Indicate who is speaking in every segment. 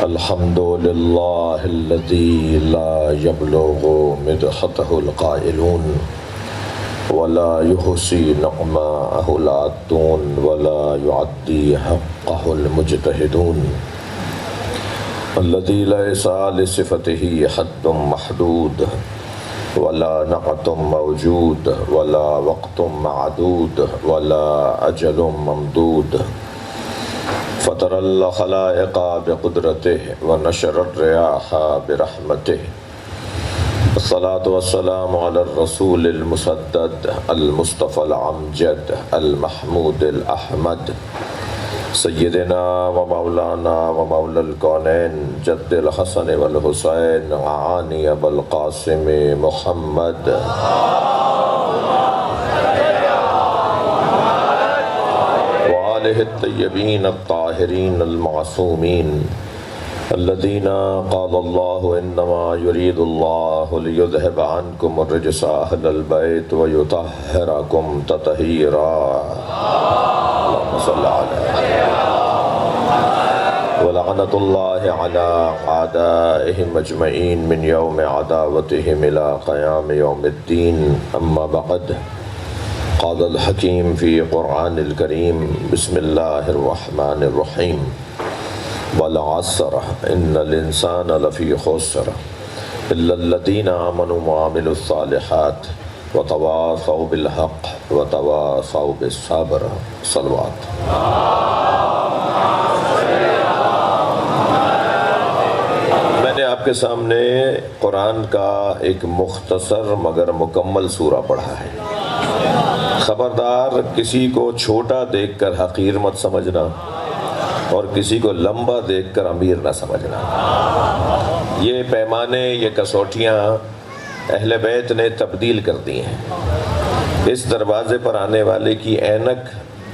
Speaker 1: الحمد للہ الذی لا یبلغ مدحته القائلون ولا يحصي نعماءه العادون ولا يعدي حقه المجتهدون الذي ليس لصفته حد محدود ولا نعت موجود ولا وقت معدود ولا أجل ممدود فطر الخلائق بقدرته ونشر الرياح برحمته الصلاة والسلام على الرسول المسدد المصطفى العمجد المحمود الأحمد سيدنا ومولانا ومولى الكونين جد الحسن والحسين عاني أبا القاسم محمد وآله الطيبين الطاهرين المعصومين الذين قال الله إنما يريد الله ليذهب عنكم الرجس أهل البيت ويطهركم تطهيرا اللهم صل على ولعنة الله على أعدائهم أجمعين من يوم عداوتهم إلى قيام يوم الدين أما بعد قال الحكيم في قرآن الكريم بسم الله الرحمن الرحيم والعصر إن الإنسان لفي خسر إلا الذين آمنوا وعملوا الصالحات وتواصوا بالحق وتواصوا بالصبر صلوات میں نے آپ کے سامنے قرآن کا ایک مختصر مگر مکمل سورہ پڑھا ہے۔ خبردار کسی کو چھوٹا دیکھ کر حقیر مت سمجھنا اور کسی کو لمبا دیکھ کر امیر نہ سمجھنا۔ یہ پیمانے، یہ کسوٹیاں اہل بیت نے تبدیل کر دی ہیں۔ اس دروازے پر آنے والے کی اینک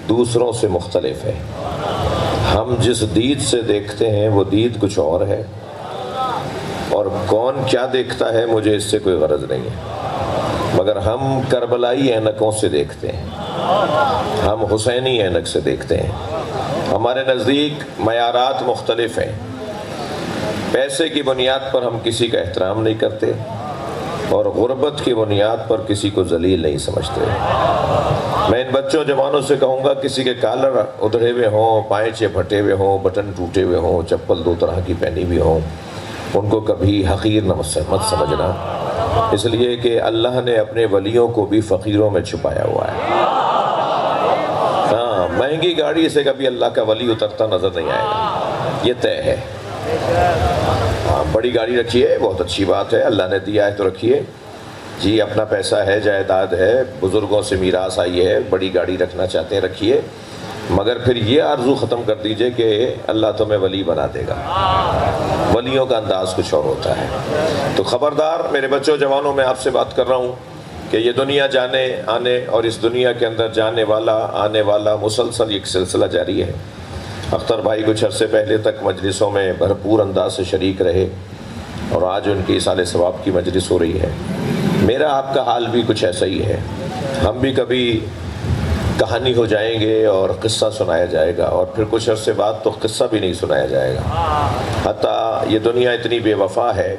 Speaker 1: دوسروں سے مختلف ہے۔ ہم جس دید سے دیکھتے ہیں وہ دید کچھ اور ہے، اور کون کیا دیکھتا ہے مجھے اس سے کوئی غرض نہیں ہے، مگر ہم کربلائی اینکوں سے دیکھتے ہیں، ہم حسینی اینک سے دیکھتے ہیں۔ ہمارے نزدیک معیارات مختلف ہیں۔ پیسے کی بنیاد پر ہم کسی کا احترام نہیں کرتے اور غربت کی بنیاد پر کسی کو ذلیل نہیں سمجھتے۔ میں ان بچوں جوانوں سے کہوں گا کسی کے کالر ادھڑے ہوئے ہوں، پائچے پھٹے ہوئے ہوں، بٹن ٹوٹے ہوئے ہوں، چپل دو طرح کی پہنی ہوئی ہوں، ان کو کبھی حقیر مت سمجھنا، اس لیے کہ اللہ نے اپنے ولیوں کو بھی فقیروں میں چھپایا ہوا ہے۔ ہاں، مہنگی گاڑی سے کبھی اللہ کا ولی اترتا نظر نہیں آئے گا، یہ طے ہے۔ ہاں، بڑی گاڑی رکھیے، بہت اچھی بات ہے، اللہ نے دیا ہے تو رکھیے جی، اپنا پیسہ ہے، جائیداد ہے، بزرگوں سے میراث آئی ہے، بڑی گاڑی رکھنا چاہتے ہیں رکھیے، مگر پھر یہ آرزو ختم کر دیجئے کہ اللہ تمہیں ولی بنا دے گا۔ ولیوں کا انداز کچھ اور ہوتا ہے۔ تو خبردار میرے بچوں جوانوں، میں آپ سے بات کر رہا ہوں کہ یہ دنیا جانے آنے اور اس دنیا کے اندر جانے والا آنے والا مسلسل ایک سلسلہ جاری ہے۔ اختر بھائی کچھ عرصے پہلے تک مجلسوں میں بھرپور انداز سے شریک رہے اور آج ان کی اصالِ ثواب کی مجلس ہو رہی ہے۔ میرا آپ کا حال بھی کچھ ایسا ہی ہے۔ ہم بھی کبھی کہانی ہو جائیں گے اور قصہ سنایا جائے گا، اور پھر کچھ عرصے بعد تو قصہ بھی نہیں سنایا جائے گا۔ حتیٰ یہ دنیا اتنی بے وفا ہے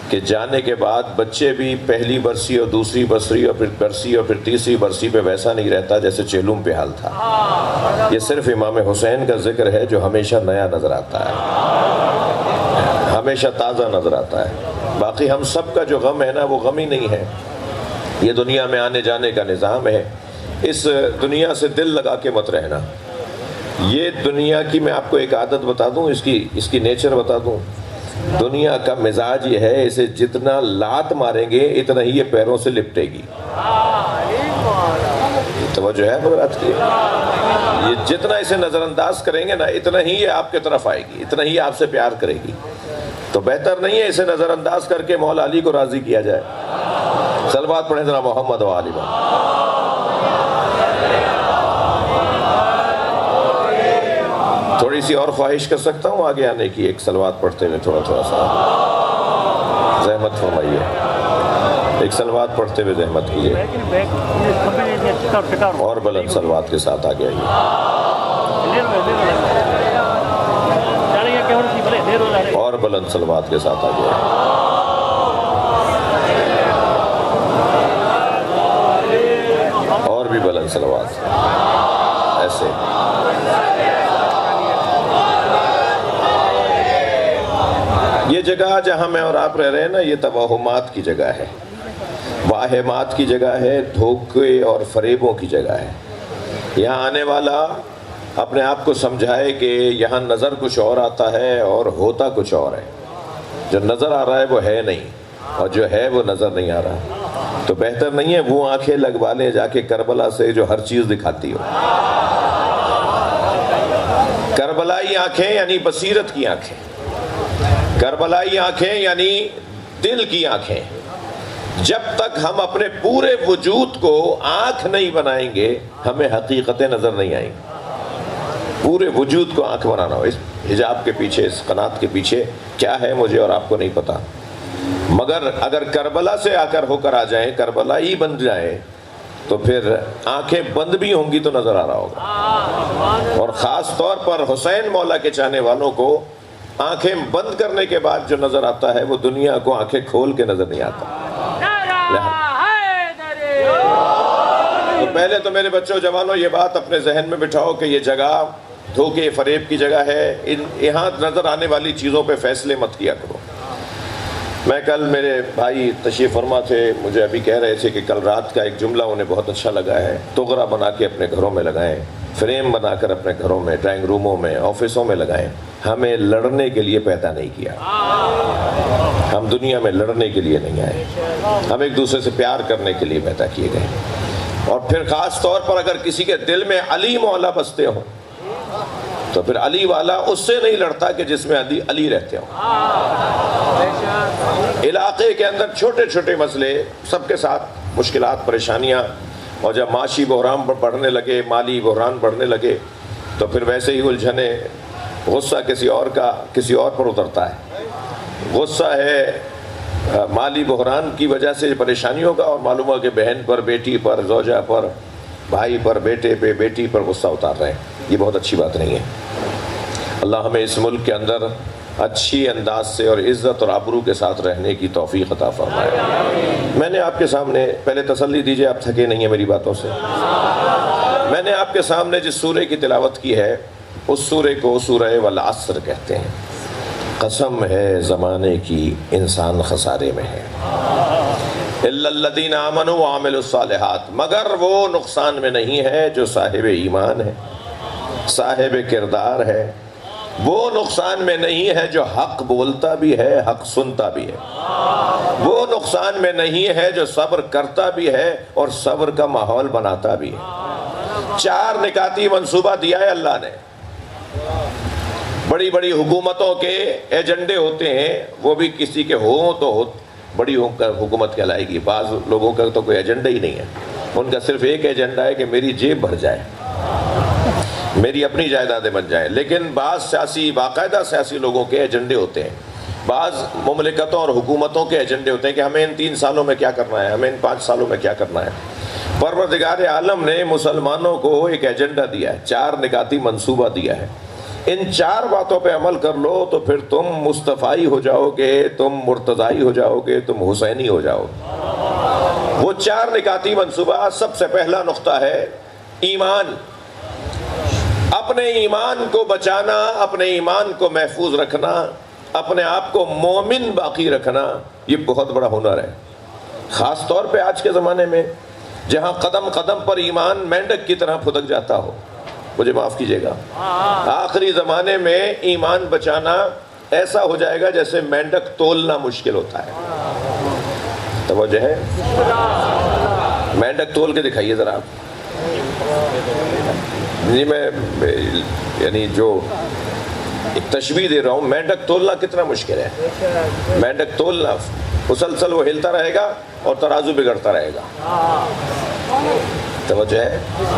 Speaker 1: کہ جانے کے بعد بچے بھی پہلی برسی اور دوسری برسی اور پھر تیسری برسی پہ ویسا نہیں رہتا جیسے چیلوم پہ حال تھا۔ یہ صرف امام حسین کا ذکر ہے جو ہمیشہ نیا نظر آتا ہے، ہمیشہ تازہ نظر آتا ہے۔ باقی ہم سب کا جو غم ہے نا، وہ غم ہی نہیں ہے، یہ دنیا میں آنے جانے کا نظام ہے۔ اس دنیا سے دل لگا کے مت رہنا۔ یہ دنیا کی میں آپ کو ایک عادت بتا دوں، اس کی نیچر بتا دوں۔ دنیا کا مزاج یہ ہے، اسے جتنا لات ماریں گے اتنا ہی یہ پیروں سے لپٹے گی۔ توجہ ہے حضرات کی؟ یہ جتنا اسے نظر انداز کریں گے نا، اتنا ہی یہ آپ کے طرف آئے گی، اتنا ہی آپ سے پیار کرے گی۔ تو بہتر نہیں ہے اسے نظر انداز کر کے مولا علی کو راضی کیا جائے۔ صلوات پڑھیں ذرا محمد و آل محمد۔ تھوڑی سی اور خواہش کر سکتا ہوں آگے آنے کی، ایک صلوات پڑھتے ہوئے تھوڑا سا زحمت فرمائیے، ایک صلوات پڑھتے ہوئے زحمت کیجیے، اور بلند صلوات کے ساتھ آگے آئیے۔ بلند صلوات کے ساتھ آگے اور بھی بلند صلوات ایسے. یہ جگہ جہاں میں اور آپ رہ رہے ہیں نا، یہ توہمات کی جگہ ہے، واہمات کی جگہ ہے، دھوکے اور فریبوں کی جگہ ہے. یہاں آنے والا اپنے آپ کو سمجھائے کہ یہاں نظر کچھ اور آتا ہے اور ہوتا کچھ اور ہے. جو نظر آ رہا ہے وہ ہے نہیں، اور جو ہے وہ نظر نہیں آ رہا. تو بہتر نہیں ہے وہ آنکھیں لگوا لیں جا کے کربلا سے جو ہر چیز دکھاتی ہو. کربلائی آنکھیں یعنی بصیرت کی آنکھیں، کربلائی آنکھیں یعنی دل کی آنکھیں. جب تک ہم اپنے پورے وجود کو آنکھ نہیں بنائیں گے ہمیں حقیقتیں نظر نہیں آئیں گی. پورے وجود کو آنکھ بنانا ہو. اس حجاب کے پیچھے، اس قنات کے پیچھے کیا ہے مجھے اور آپ کو نہیں پتا، مگر اگر کربلا سے آ کر ہو کر آ جائیں، کربلا ہی بن جائیں، تو پھر آنکھیں بند بھی ہوں گی تو نظر آ رہا ہوگا. اور خاص طور پر حسین مولا کے چاہنے والوں کو آنکھیں بند کرنے کے بعد جو نظر آتا ہے وہ دنیا کو آنکھیں کھول کے نظر نہیں آتا. تو پہلے تو میرے بچوں جوانوں یہ بات اپنے ذہن میں بٹھاؤ کہ یہ جگہ دھوکے فریب کی جگہ ہے. یہاں نظر آنے والی چیزوں پہ فیصلے مت کیا کرو. میں کل میرے بھائی تشریف فرما تھے، مجھے ابھی کہہ رہے تھے کہ کل رات کا ایک جملہ انہیں بہت اچھا لگا ہے. تغرا بنا کے اپنے گھروں میں لگائیں، فریم بنا کر اپنے گھروں میں، ڈرائنگ روموں میں، آفسوں میں لگائیں. ہمیں لڑنے کے لیے پیدا نہیں کیا، ہم دنیا میں لڑنے کے لیے نہیں آئے، ہم ایک دوسرے سے پیار کرنے کے لیے پیدا کیے گئے. اور پھر خاص طور پر اگر کسی کے دل میں علی مولا بستے ہوں تو پھر علی والا اس سے نہیں لڑتا کہ جس میں علی رہتے ہوں. علاقے کے اندر چھوٹے چھوٹے مسئلے، سب کے ساتھ مشکلات، پریشانیاں، اور جب معاشی بحران بڑھنے لگے، مالی بحران بڑھنے لگے تو پھر ویسے ہی الجھنے، غصہ کسی اور پر اترتا ہے. غصہ ہے مالی بحران کی وجہ سے پریشانیوں کا، اور معلوم ہو کہ بہن پر، بیٹی پر، زوجہ پر، بھائی پر، بیٹے پہ، بیٹی پر غصہ اتار رہے ہیں. یہ بہت اچھی بات نہیں ہے. اللہ ہمیں اس ملک کے اندر اچھی انداز سے اور عزت اور آبرو کے ساتھ رہنے کی توفیق عطا فرمائے. میں نے آپ کے سامنے، پہلے تسلی دیجئے آپ تھکے نہیں ہیں میری باتوں سے، میں نے آپ کے سامنے جس سورے کی تلاوت کی ہے اس سورے کو سورہ والعصر کہتے ہیں. قسم ہے زمانے کی انسان خسارے میں ہے. الا الذین آمنوا وعملوا الصالحات، مگر وہ نقصان میں نہیں ہے جو صاحب ایمان ہے، صاحب کردار ہے. وہ نقصان میں نہیں ہے جو حق بولتا بھی ہے، حق سنتا بھی ہے. وہ نقصان میں نہیں ہے جو صبر کرتا بھی ہے اور صبر کا ماحول بناتا بھی ہے. 4 نکاتی منصوبہ دیا ہے اللہ نے. بڑی بڑی حکومتوں کے ایجنڈے ہوتے ہیں، وہ بھی کسی کے ہوں تو بڑی حکومت کہلائے گی. بعض لوگوں کا تو کوئی ایجنڈا ہی نہیں ہے، ان کا صرف ایک ایجنڈا ہے کہ میری جیب بھر جائے، میری اپنی جائیدادیں بن جائیں. لیکن بعض باقاعدہ سیاسی لوگوں کے ایجنڈے ہوتے ہیں، بعض مملکتوں اور حکومتوں کے ایجنڈے ہوتے ہیں کہ ہمیں ان 3 سالوں میں کیا کرنا ہے، ہمیں ان 5 سالوں میں کیا کرنا ہے. پروردگار عالم نے مسلمانوں کو ایک ایجنڈا دیا ہے، 4 نکاتی منصوبہ دیا ہے. ان 4 باتوں پہ عمل کر لو تو پھر تم مصطفائی ہو جاؤ گے، تم مرتضائی ہو جاؤ گے، تم حسینی ہو جاؤ گے. وہ 4 نکاتی منصوبہ، سب سے پہلا نقطہ ہے ایمان. اپنے ایمان کو بچانا، اپنے ایمان کو محفوظ رکھنا، اپنے آپ کو مومن باقی رکھنا، یہ بہت بڑا ہنر ہے. خاص طور پہ آج کے زمانے میں جہاں قدم قدم پر ایمان مینڈک کی طرح پھدک جاتا ہو. مجھے معاف کیجیے گا، آخری زمانے میں ایمان بچانا ایسا ہو جائے گا جیسے مینڈک تولنا مشکل ہوتا ہے. توجہ ہے؟ مینڈک تول کے دکھائیے ذرا. جی میں یعنی جو ایک تشبیہ دے رہا ہوں، مینڈک تولنا کتنا مشکل ہے. مینڈک تولنا مسلسل وہ ہلتا رہے گا اور ترازو بگڑتا رہے گا. توجہ ہے؟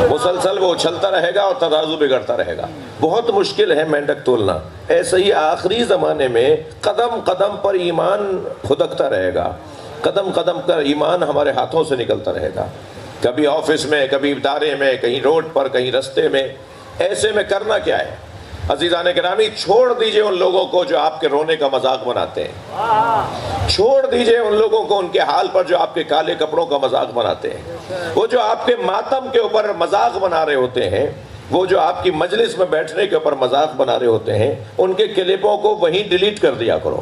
Speaker 1: مسلسل وہ اچھلتا رہے گا اور ترازو بگڑتا رہے گا. بہت مشکل ہے مینڈک تولنا. ایسے ہی آخری زمانے میں قدم قدم پر ایمان پھدکتا رہے گا، قدم قدم پر ایمان ہمارے ہاتھوں سے نکلتا رہے گا. کبھی آفس میں، کبھی ادارے میں، کہیں روڈ پر، کہیں رستے میں. ایسے میں کرنا کیا ہے؟ عزیزان گرامی، چھوڑ دیجئے ان لوگوں کو جو آپ کے رونے کا مذاق بناتے ہیں، چھوڑ دیجئے ان لوگوں کو ان کے حال پر جو آپ کے کالے کپڑوں کا مذاق بناتے ہیں، وہ جو آپ کے ماتم کے اوپر مذاق بنا رہے ہوتے ہیں، وہ جو آپ کی مجلس میں بیٹھنے کے اوپر مذاق بنا رہے ہوتے ہیں، ان کے کلپوں کو وہیں ڈیلیٹ کر دیا کرو،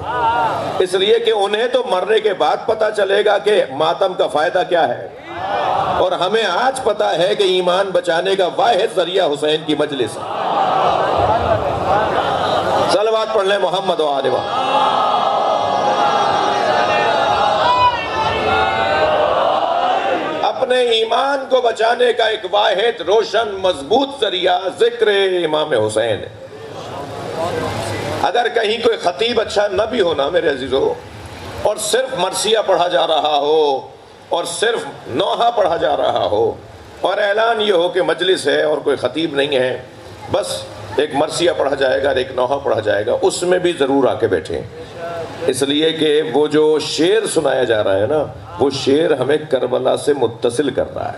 Speaker 1: اس لیے کہ انہیں تو مرنے کے بعد پتہ چلے گا کہ ماتم کا فائدہ کیا ہے، اور ہمیں آج پتہ ہے کہ ایمان بچانے کا واحد ذریعہ حسین کی مجلس ہے۔ صلوات پڑھ لیں محمد و آل محمد۔ اپنے ایمان کو بچانے کا ایک واحد روشن مضبوط ذریعہ ذکر امام حسین ہے۔ اگر کہیں کوئی خطیب اچھا نہ بھی ہونا میرے عزیزو، اور صرف مرثیہ پڑھا جا رہا ہو اور صرف نوحہ پڑھا جا رہا ہو اور اعلان یہ ہو کہ مجلس ہے اور کوئی خطیب نہیں ہے، بس ایک مرثیہ پڑھا جائے گا اور ایک نوحہ پڑھا جائے گا، اس میں بھی ضرور آ کے بیٹھیں، اس لیے کہ وہ جو شعر سنایا جا رہا ہے نا، وہ شعر ہمیں کربلا سے متصل کر رہا ہے۔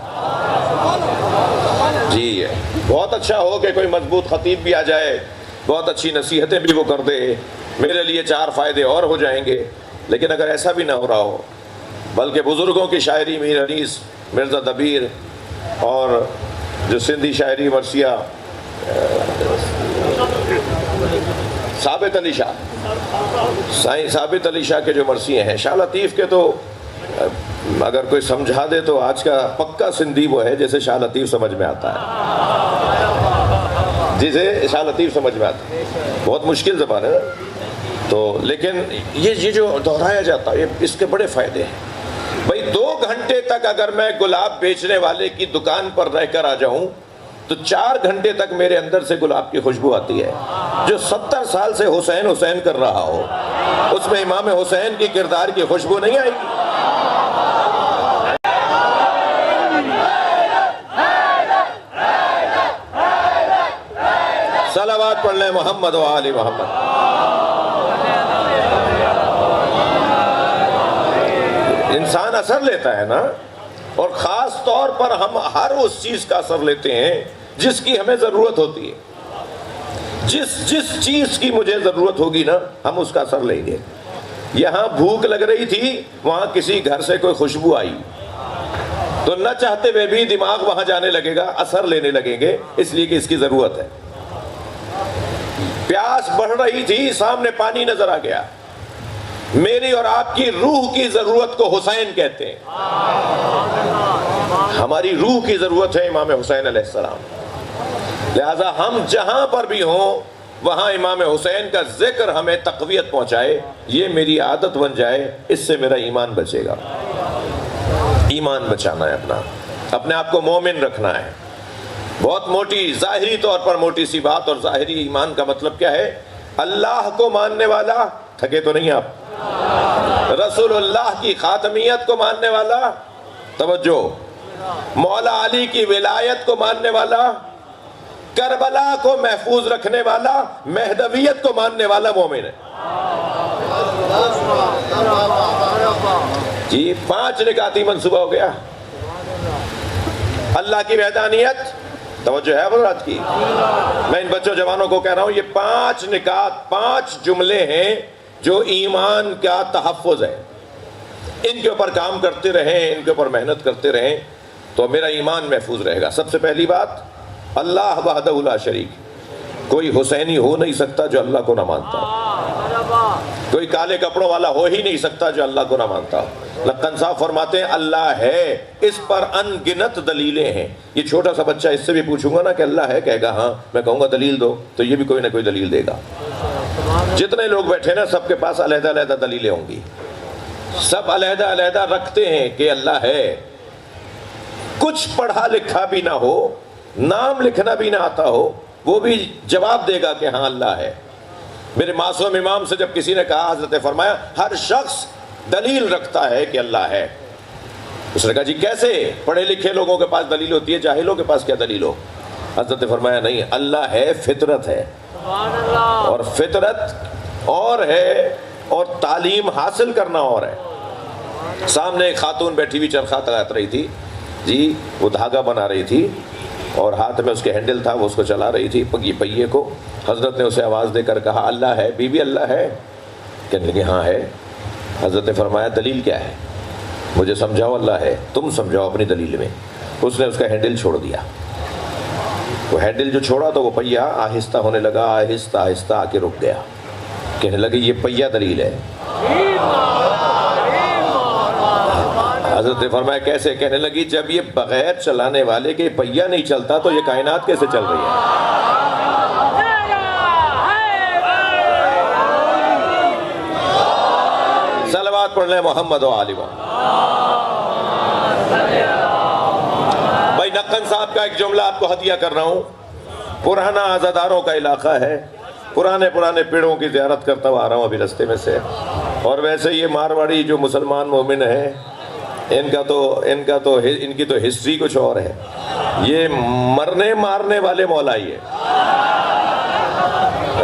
Speaker 1: جی بہت اچھا ہو کہ کوئی مضبوط خطیب بھی آ جائے، بہت اچھی نصیحتیں بھی وہ کر دے، میرے لیے 4 فائدے اور ہو جائیں گے، لیکن اگر ایسا بھی نہ ہو رہا ہو، بلکہ بزرگوں کی شاعری، میر انیس، مرزا دبیر، اور جو سندھی شاعری مرثیہ ثابت علی شاہ، سائیں ثابت علی شاہ کے جو مرثیے ہیں، شاہ لطیف کے تو اگر کوئی سمجھا دے تو آج کا پکا سندھی وہ ہے جیسے شاہ لطیف سمجھ میں آتا ہے، جسے شاہ لطیف سمجھ میں آتا ہے، بہت مشکل زبان ہے نا، تو لیکن یہ جو دہرایا جاتا ہے اس کے بڑے فائدے ہیں۔ بھئی 2 گھنٹے تک اگر میں گلاب بیچنے والے کی دکان پر رہ کر آ جاؤں تو 4 گھنٹے تک میرے اندر سے گلاب کی خوشبو آتی ہے۔ جو 70 سال سے حسین حسین کر رہا ہو، اس میں امام حسین کی کردار کی خوشبو نہیں آئے گی۔ صلوات پڑھ لیں محمد و آل محمد۔ انسان اثر لیتا ہے نا، اور خاص طور پر ہم ہر اس چیز کا اثر لیتے ہیں جس کی ہمیں ضرورت ہوتی ہے۔ جس چیز کی مجھے ضرورت ہوگی نا، ہم اس کا اثر لیں گے۔ یہاں بھوک لگ رہی تھی، وہاں کسی گھر سے کوئی خوشبو آئی تو نہ چاہتے ہوئے بھی دماغ وہاں جانے لگے گا، اثر لینے لگیں گے، اس لیے کہ اس کی ضرورت ہے۔ پیاس بڑھ رہی تھی، سامنے پانی نظر آ گیا، میری اور آپ کی روح کی ضرورت کو حسین کہتے ہیں۔ ہماری روح کی ضرورت ہے امام حسین علیہ السلام، لہذا ہم جہاں پر بھی ہوں وہاں امام حسین کا ذکر ہمیں تقویت پہنچائے، یہ میری عادت بن جائے، اس سے میرا ایمان بچے گا۔ ایمان بچانا ہے اپنے آپ کو مومن رکھنا ہے۔ بہت موٹی ظاہری طور پر موٹی سی بات، اور ظاہری ایمان کا مطلب کیا ہے؟ اللہ کو ماننے والا، تھکے تو نہیں آپ؟ رسول اللہ کی خاتمیت کو ماننے والا، توجہ، مولا علی کی ولایت کو ماننے والا، کربلا کو محفوظ رکھنے والا، مہدویت کو ماننے والا مومن ہے۔ جی 5 نکاتی منصوبہ ہو گیا۔ اللہ کی وحدانیت، توجہ ہے حضرات کی، میں ان بچوں جوانوں کو کہہ رہا ہوں، یہ 5 نکات، 5 جملے ہیں جو ایمان کا تحفظ ہے۔ ان کے اوپر کام کرتے رہیں، ان کے اوپر محنت کرتے رہیں تو میرا ایمان محفوظ رہے گا۔ سب سے پہلی بات، اللہ وحدہ لا شریک، کوئی حسینی ہو نہیں سکتا جو اللہ کو نہ مانتا، کوئی کالے کپڑوں والا ہو ہی نہیں سکتا جو اللہ کو نہ مانتا۔ لقن صاحب فرماتے ہیں اللہ ہے، اس پر ان گنت دلیلیں ہیں۔ یہ چھوٹا سا بچہ اس سے بھی پوچھوں گا نا کہ اللہ ہے، کہے گا ہاں، میں کہوں گا دلیل دو، تو یہ بھی کوئی نہ کوئی دلیل دے گا۔ جتنے لوگ بیٹھے نا، سب کے پاس علیحدہ علیحدہ دلیلیں ہوں گی، سب علیحدہ علیحدہ رکھتے ہیں کہ اللہ ہے۔ کچھ پڑھا لکھا بھی نہ ہو، نام لکھنا بھی نہ آتا ہو، وہ بھی جواب دے گا کہ ہاں اللہ ہے۔ میرے معصوم امام سے جب کسی نے کہا، حضرت نے فرمایا ہر شخص دلیل رکھتا ہے کہ اللہ ہے۔ اس نے کہا جی کیسے؟ پڑھے لکھے لوگوں کے پاس دلیل ہوتی ہے، جاہلوں کے پاس کیا دلیل ہو؟ حضرت نے فرمایا نہیں، اللہ ہے، فطرت ہے، اور فطرت اور ہے اور تعلیم حاصل کرنا اور ہے۔ سامنے ایک خاتون بیٹھی ہوئی چرخہ تڑاط رہی تھی، جی وہ دھاگا بنا رہی تھی اور ہاتھ میں اس کے ہینڈل تھا، وہ اس کو چلا رہی تھی، پگی پہیے کو، حضرت نے اسے آواز دے کر کہا اللہ ہے؟ بی بی اللہ ہے؟ کہنے لگے ہاں ہے۔ حضرت نے فرمایا دلیل کیا ہے؟ مجھے سمجھاؤ اللہ ہے، تم سمجھاؤ اپنی دلیل میں۔ اس نے اس کا ہینڈل چھوڑ دیا، وہ ہینڈل جو چھوڑا تو وہ پہیہ آہستہ ہونے لگا، آہستہ آہستہ آ کے رک گیا۔ کہنے لگے یہ پہیہ دلیل ہے۔ حضرت نے فرمایا کیسے؟ کہنے لگی جب یہ بغیر چلانے والے کے پہیہ نہیں چلتا تو یہ کائنات کیسے چل رہی ہے؟ صلوات پڑھ لیں محمد و آل محمد۔ بھائی نقن صاحب کا ایک جملہ آپ کو ہدیہ کر رہا ہوں۔ پرانا عزاداروں کا علاقہ ہے، پرانے پیڑوں کی زیارت کرتا ہوا آ رہا ہوں ابھی رستے میں سے، اور ویسے یہ مارواڑی جو مسلمان مومن ہیں ان کی تو ہسٹری کچھ اور ہے۔ یہ مرنے مارنے والے مولائی ہے،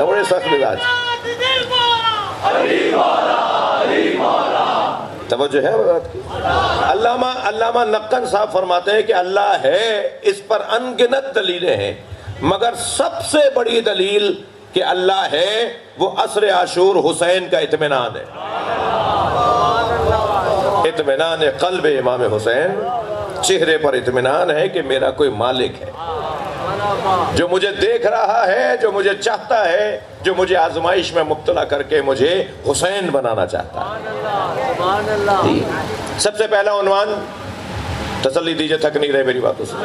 Speaker 1: بڑے سخت مزاج۔ توجہ ہے بات کی؟ علامہ نقن صاحب فرماتے ہیں کہ اللہ ہے، اس پر ان گنت دلیلیں ہیں، مگر سب سے بڑی دلیل کہ اللہ ہے وہ عصر عاشور حسین کا اطمینان ہے، اطمینان قلب امام حسین، چہرے پر اطمینان ہے کہ میرا کوئی مالک ہے جو مجھے دیکھ رہا ہے، جو مجھے چاہتا ہے، جو مجھے آزمائش میں مبتلا کر کے مجھے حسین بنانا چاہتا ہے۔ سب سے پہلا عنوان، تسلی دیجئے تھک نہیں رہے میری باتوں سے،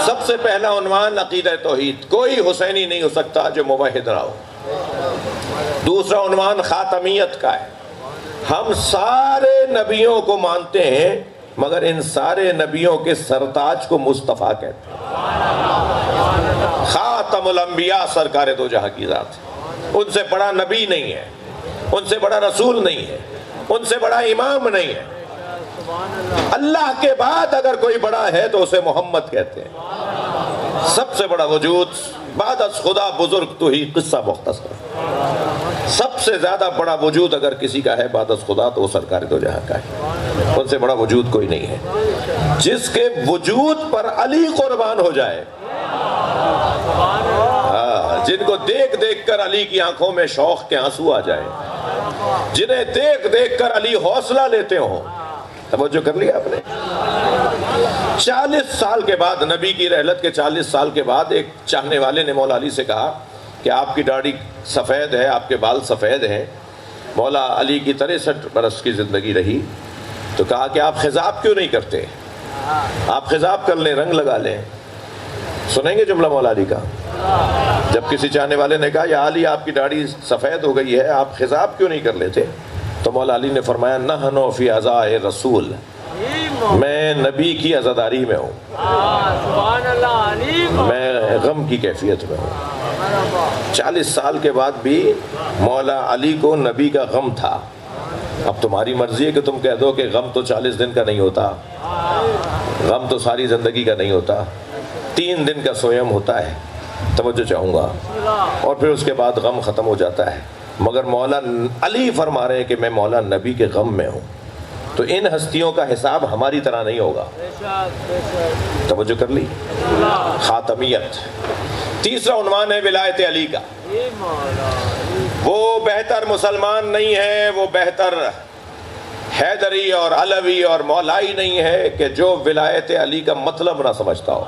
Speaker 1: سب سے پہلا عنوان عقیدہ توحید، کوئی حسینی نہیں ہو سکتا جو موحد نہ ہو۔ دوسرا عنوان خاتمیت کا ہے، ہم سارے نبیوں کو مانتے ہیں مگر ان سارے نبیوں کے سرتاج کو مصطفیٰ کہتے ہیں۔ خاتم الانبیاء سرکار دو جہاں کی ذات ہے، ان سے بڑا نبی نہیں ہے، ان سے بڑا رسول نہیں ہے، ان سے بڑا امام نہیں ہے۔ اللہ کے بعد اگر کوئی بڑا ہے تو اسے محمد کہتے ہیں۔ سب سے بڑا وجود بعد از خدا بزرگ تو ہی، قصہ مختصر، سب سے زیادہ بڑا وجود اگر کسی کا ہے بعد از خدا تو وہ سرکار دو جہاں کا ہے، ان سے بڑا وجود کوئی نہیں ہے۔ جس کے وجود پر علی قربان ہو جائے، جن کو دیکھ دیکھ کر علی کی آنکھوں میں شوق کے آنسو آ جائے، جنہیں دیکھ دیکھ کر علی حوصلہ لیتے ہوں، توجہ کر لیا آپ نے؟ 40 سال کے بعد، نبی کی رحلت کے 40 سال کے بعد ایک چاہنے والے نے مولا علی سے کہا کہ آپ کی داڑھی سفید ہے، آپ کے بال سفید ہیں۔ مولا علی کی 63 برس کی زندگی رہی، تو کہا کہ آپ خضاب کیوں نہیں کرتے؟ آپ خضاب کر لیں، رنگ لگا لیں۔ سنیں گے جملہ مولا علی کا؟ جب کسی چاہنے والے نے کہا یا علی آپ کی داڑھی سفید ہو گئی ہے، آپ خضاب کیوں نہیں کر لیتے؟ تو مولا علی نے فرمایا نحنو فی عزائے رسول، میں نبی کی عزاداری میں ہوں، میں غم کی کیفیت میں ہوں۔ 40 سال کے بعد بھی مولا علی کو نبی کا غم تھا۔ اب تمہاری مرضی ہے کہ تم کہہ دو کہ غم تو 40 دن کا نہیں ہوتا، غم تو ساری زندگی کا نہیں ہوتا، 3 دن کا سویم ہوتا ہے، توجہ چاہوں گا، اور پھر اس کے بعد غم ختم ہو جاتا ہے۔ مگر مولا علی فرما رہے ہیں کہ میں مولا نبی کے غم میں ہوں، تو ان ہستیوں کا حساب ہماری طرح نہیں ہوگا۔ توجہ کر لی؟ خاتمیت۔ تیسرا عنوان ہے ولایت علی کا۔ وہ بہتر مسلمان نہیں ہے، وہ بہتر حیدری اور علوی اور مولائی نہیں ہے کہ جو ولایت علی کا مطلب نہ سمجھتا ہو۔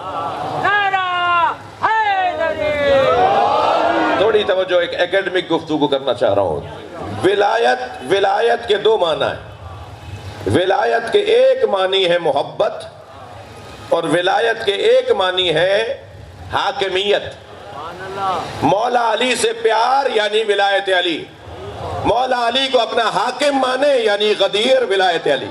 Speaker 1: تھوڑی توجہ، ایک ایکیڈمک گفتگو کرنا چاہ رہا ہوں۔ ولایت کے 2 معنی ہیں۔ ولایت کے ایک معنی ہے محبت، اور ولایت کے ایک معنی ہے حاکمیت۔ مولا علی سے پیار یعنی ولایت علی، مولا علی کو اپنا حاکم مانے یعنی غدیر ولایت علی۔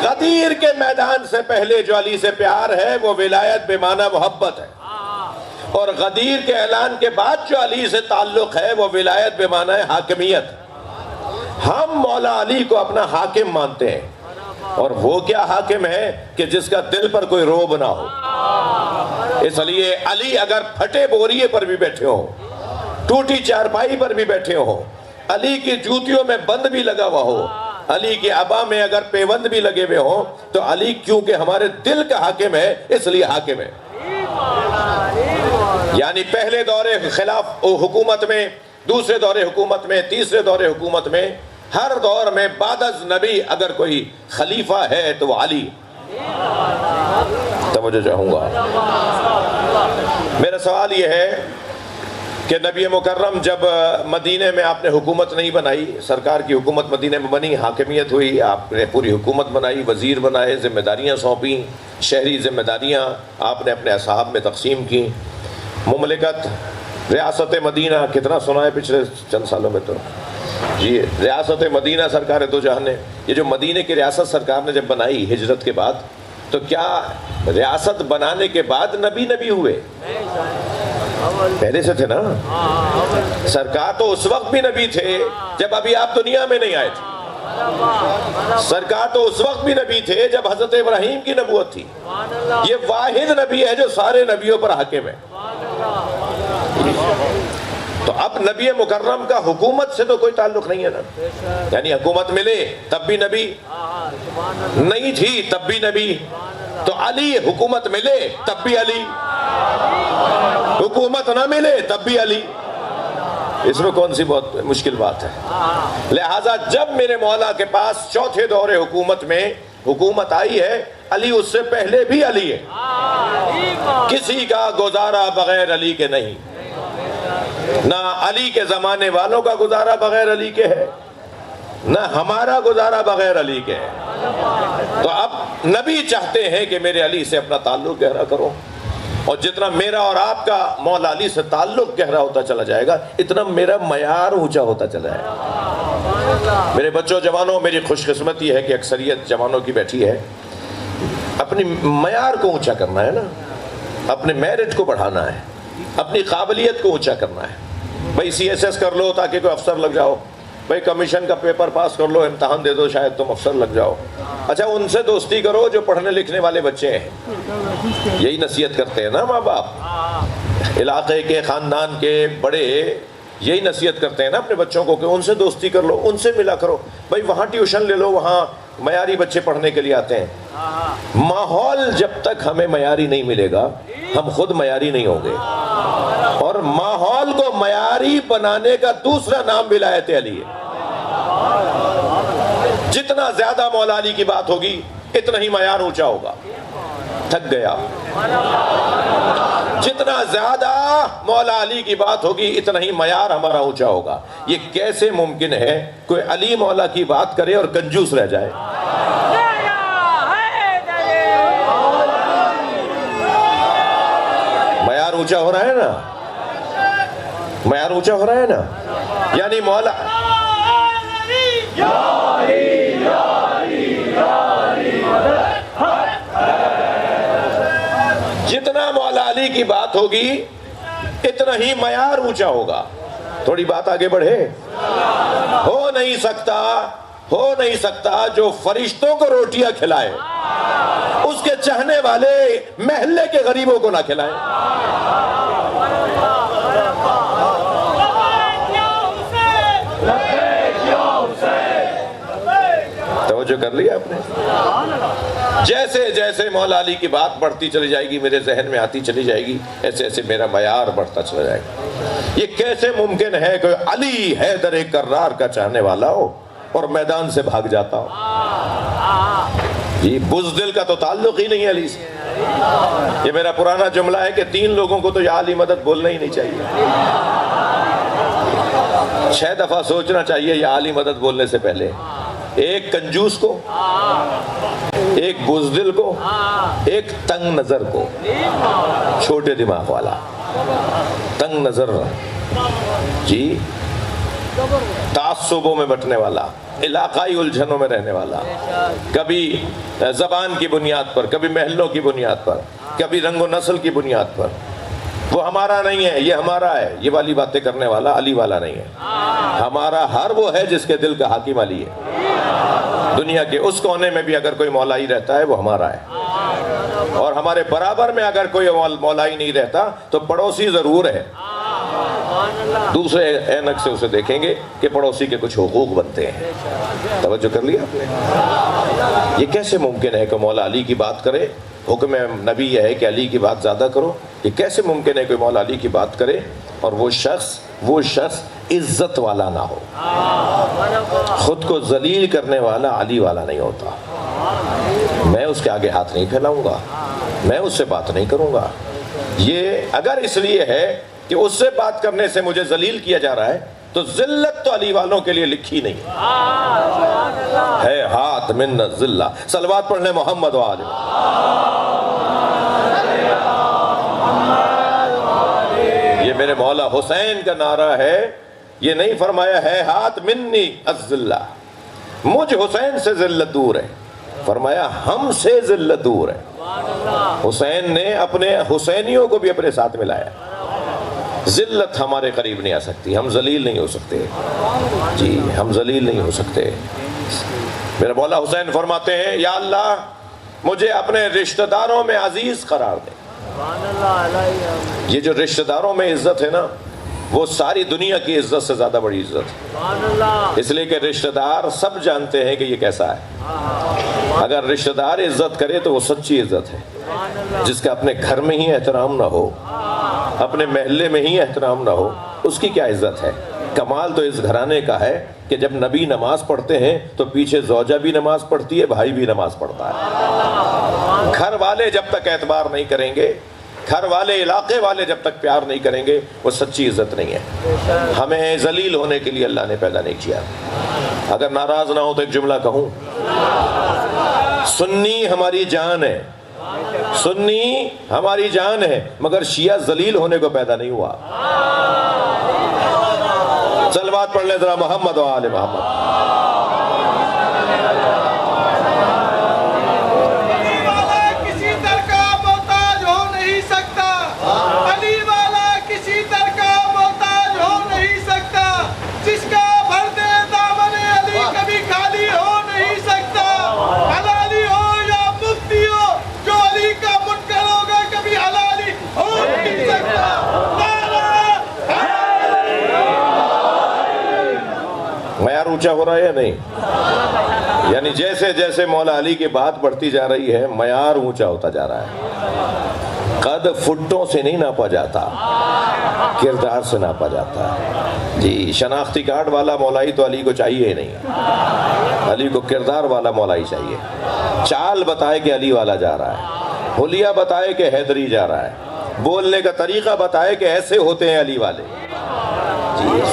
Speaker 1: غدیر کے میدان سے پہلے جو علی سے پیار ہے وہ ولایت بے معنی محبت ہے، اور غدیر کے اعلان کے بعد جو علی سے تعلق ہے وہ ولایت بے معنی حاکمیت۔ ہم مولا علی کو اپنا حاکم مانتے ہیں، اور وہ کیا حاکم ہے کہ جس کا دل پر کوئی روب نہ ہو۔ اس لیے علی اگر پھٹے بوریے پر بھی بیٹھے ہوں، ٹوٹی چارپائی پر بھی بیٹھے ہوں، علی کی جوتیوں میں بند بھی لگا ہوا ہو، علی کی ابا میں اگر پیوند بھی لگے ہوئے ہوں تو علی کیونکہ ہمارے دل کا حاکم ہے اس لیے حاکم ہے. یعنی پہلے دور خلاف حکومت میں، دوسرے دور حکومت میں، تیسرے دور حکومت میں، ہر دور میں بعد از نبی اگر کوئی خلیفہ ہے تو وہ علی. توجہ چاہوں گا. میرا سوال یہ ہے کہ نبی مکرم جب مدینے میں آپ نے حکومت نہیں بنائی، سرکار کی حکومت مدینے میں بنی، حاکمیت ہوئی، آپ نے پوری حکومت بنائی، وزیر بنائے، ذمہ داریاں سونپیں، شہری ذمہ داریاں آپ نے اپنے اصحاب میں تقسیم کی. مملکت ریاست مدینہ کتنا سنا ہے پچھلے چند سالوں میں تو جی، ریاست مدینہ سرکار دو جہان نے، یہ جو مدینہ کی ریاست سرکار نے جب بنائی ہجرت کے بعد، تو کیا ریاست بنانے کے بعد نبی ہوئے؟ پہلے سے تھے نا. سرکار تو اس وقت بھی نبی تھے جب ابھی آپ دنیا میں نہیں آئے تھے. سرکار تو اس وقت بھی نبی تھے جب حضرت ابراہیم کی نبوت تھی. یہ واحد نبی ہے جو سارے نبیوں پر حاکم ہے. تو اب نبی مکرم کا حکومت سے تو کوئی تعلق نہیں ہے نا. یعنی حکومت ملے تب بھی نبی، نہیں تھی تب بھی نبی. تو علی حکومت ملے تب بھی علی، حکومت نہ ملے تب بھی علی. اس میں کون سی بہت مشکل بات ہے؟ لہٰذا جب میرے مولا کے پاس چوتھے دور حکومت میں حکومت آئی ہے، علی اس سے پہلے بھی علی ہے. کسی کا گزارا بغیر علی کے نہیں. نہ علی کے زمانے والوں کا گزارا بغیر علی کے ہے، نہ ہمارا گزارا بغیر علی کے ہے. تو اب نبی چاہتے ہیں کہ میرے علی سے اپنا تعلق گہرا کرو، اور جتنا میرا اور آپ کا مولا علی سے تعلق گہرا ہوتا چلا جائے گا اتنا میرا معیار اونچا ہوتا چلا جائے گا. میرے بچوں جوانوں، میری خوش قسمتی ہے کہ اکثریت جوانوں کی بیٹھی ہے. اپنی معیار کو اونچا کرنا ہے نا، اپنے میرٹ کو بڑھانا ہے، اپنی قابلیت کو اونچا کرنا ہے. بھائی CSS کر لو تاکہ کوئی افسر لگ جاؤ، بھائی کمیشن کا پیپر پاس کر لو، امتحان دے دو شاید تم افسر لگ جاؤ. اچھا ان سے دوستی کرو جو پڑھنے لکھنے والے بچے ہیں. یہی نصیحت کرتے ہیں نا ماں باپ، علاقے کے خاندان کے بڑے یہی نصیحت کرتے ہیں نا اپنے بچوں کو کہ ان سے دوستی کر لو، ان سے ملا کرو. بھائی وہاں ٹیوشن لے لو، وہاں معیاری بچے پڑھنے کے لیے آتے ہیں. ماحول جب تک ہمیں معیاری نہیں ملے گا ہم خود معیاری نہیں ہوں گے. اور ماحول کو معیاری بنانے کا دوسرا نام ولایت علی ہے. جتنا زیادہ مولا علی کی بات ہوگی اتنا ہی معیار اونچا ہوگا. تھک گیا. جتنا زیادہ مولا علی کی بات ہوگی اتنا ہی معیار ہمارا اونچا ہوگا. یہ کیسے ممکن ہے کوئی علی مولا کی بات کرے اور کنجوس رہ جائے؟ معیار اونچا ہو رہا ہے نا، معیار اونچا ہو رہا ہے نا. یعنی مولا جتنا مولا علی کی بات ہوگی اتنا ہی معیار اونچا ہوگا. تھوڑی بات آگے بڑھے. ہو نہیں سکتا جو فرشتوں کو روٹیاں کھلائے اس کے چاہنے والے محلے کے غریبوں کو نہ کھلائیں. توجہ کر لیا آپ نے؟ جیسے جیسے مولا علی کی بات بڑھتی چلی جائے گی، میرے ذہن میں آتی چلی جائے گی، ایسے ایسے میرا معیار بڑھتا چلا جائے گا. یہ کیسے ممکن ہے کہ علی حیدر کرار کا چاہنے والا ہو اور میدان سے بھاگ جاتا ہو؟ یہ بزدل کا تو تعلق ہی نہیں ہے علی سے. یہ میرا پرانا جملہ ہے کہ 3 لوگوں کو تو یا علی مدد بولنا ہی نہیں چاہیے. 6 دفعہ سوچنا چاہیے یا علی مدد بولنے سے پہلے. ایک کنجوس کو، ایک بزدل کو، ایک تنگ نظر کو. چھوٹے دماغ والا، تنگ نظر، جی، تعصبوں میں بٹنے والا، علاقائی الجھنوں میں رہنے والا، کبھی زبان کی بنیاد پر، کبھی محلوں کی بنیاد پر، کبھی رنگ و نسل کی بنیاد پر. وہ ہمارا نہیں ہے، یہ ہمارا ہے، یہ والی باتیں کرنے والا علی والا نہیں ہے. ہمارا ہر وہ ہے جس کے دل کا حاکم علی ہے. دنیا کے اس کونے میں بھی اگر کوئی مولائی رہتا ہے وہ ہمارا ہے، اور ہمارے برابر میں اگر کوئی مولائی نہیں رہتا تو پڑوسی ضرور ہے. دوسرے اینک سے اسے دیکھیں گے کہ پڑوسی کے کچھ حقوق بنتے ہیں۔ توجہ کر لیا آپ نے؟ یہ کیسے ممکن ہے کہ مولا علی کی بات کرے؟ حکم نبی یہ ہے کہ علی کی بات زیادہ کرو۔ یہ کیسے ممکن ہے کہ مولا علی کی بات کرے اور وہ شخص عزت والا نہ ہو؟ خود کو ذلیل کرنے والا علی والا نہیں ہوتا۔ میں اس کے آگے ہاتھ نہیں پھیلاؤں گا، میں اس سے بات نہیں کروں گا۔ یہ اگر اس لیے ہے کہ اس سے بات کرنے سے مجھے ذلیل کیا جا رہا ہے تو ذلت تو علی والوں کے لیے لکھی نہیں ہے۔ ہاتھ من الذلہ۔ صلوات پڑھ لیں محمد وآلہ۔ یہ میرے مولا حسین کا نعرہ ہے، یہ نہیں فرمایا ہے ہاتھ منی الذلہ، مجھ حسین سے ذلت دور ہے، فرمایا ہم سے ذلت دور ہے۔ حسین نے اپنے حسینیوں کو بھی اپنے ساتھ ملایا۔ ذلت ہمارے قریب نہیں آ سکتی، ہم ذلیل نہیں ہو سکتے، جی ہم ذلیل نہیں ہو سکتے۔ میرے مولا حسین فرماتے ہیں یا اللہ مجھے اپنے رشتہ داروں میں عزیز قرار دے۔ یہ جو رشتہ داروں میں عزت ہے نا، وہ ساری دنیا کی عزت سے زیادہ بڑی عزت ہے، اس لیے کہ رشتہ دار سب جانتے ہیں کہ یہ کیسا ہے۔ اگر رشتہ دار عزت کرے تو وہ سچی عزت ہے۔ جس کا اپنے گھر میں ہی احترام نہ ہو، اپنے محلے میں ہی احترام نہ ہو، اس کی کیا عزت ہے؟ کمال تو اس گھرانے کا ہے کہ جب نبی نماز پڑھتے ہیں تو پیچھے زوجہ بھی نماز پڑھتی ہے، بھائی بھی نماز پڑھتا ہے۔ گھر والے جب تک اعتبار نہیں کریں گے، گھر والے علاقے والے جب تک پیار نہیں کریں گے، وہ سچی عزت نہیں ہے۔ ہمیں ذلیل ہونے کے لیے اللہ نے پیدا نہیں کیا۔ اگر ناراض نہ ہو تو ایک جملہ کہوں، سنی ہماری جان ہے، سنی ہماری جان ہے، مگر شیعہ ذلیل ہونے کو پیدا نہیں ہوا۔ صلوات پڑھ لیں ذرا محمد و آل محمد۔ معیار اونچا ہو رہا ہے یا نہیں؟ یعنی جیسے جیسے مولا علی کی بات بڑھتی جا رہی ہے، معیار اونچا ہوتا جا رہا ہے۔ قد فٹوں سے نہیں ناپا جاتا، کردار سے ناپا جاتا ہے۔ جی شناختی کارڈ والا مولائی تو علی کو چاہیے ہی نہیں، علی کو کردار والا مولائی چاہیے۔ چال بتائے کہ علی والا جا رہا ہے، حلیہ بتائے کہ حیدری جا رہا ہے، بولنے کا طریقہ بتائے کہ ایسے ہوتے ہیں علی والے۔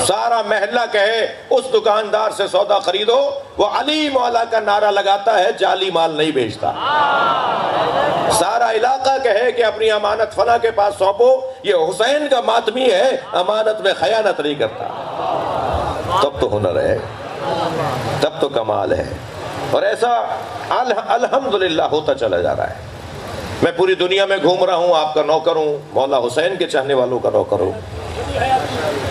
Speaker 1: سارا محلہ کہے اس دکاندار سے سودا خریدو، وہ علی مولا کا نعرہ لگاتا ہے، جعلی مال نہیں بیچتا۔ سارا علاقہ کہے کہ اپنی امانت فلاں کے پاس سونپو، یہ حسین کا ماتمی ہے، امانت میں خیانت نہیں کرتا۔ تب تو ہنر ہے، تب تو کمال ہے، اور ایسا الحمدللہ ہوتا چلا جا رہا ہے۔ میں پوری دنیا میں گھوم رہا ہوں، آپ کا نوکر ہوں، مولا حسین کے چاہنے والوں کا نوکر ہوں،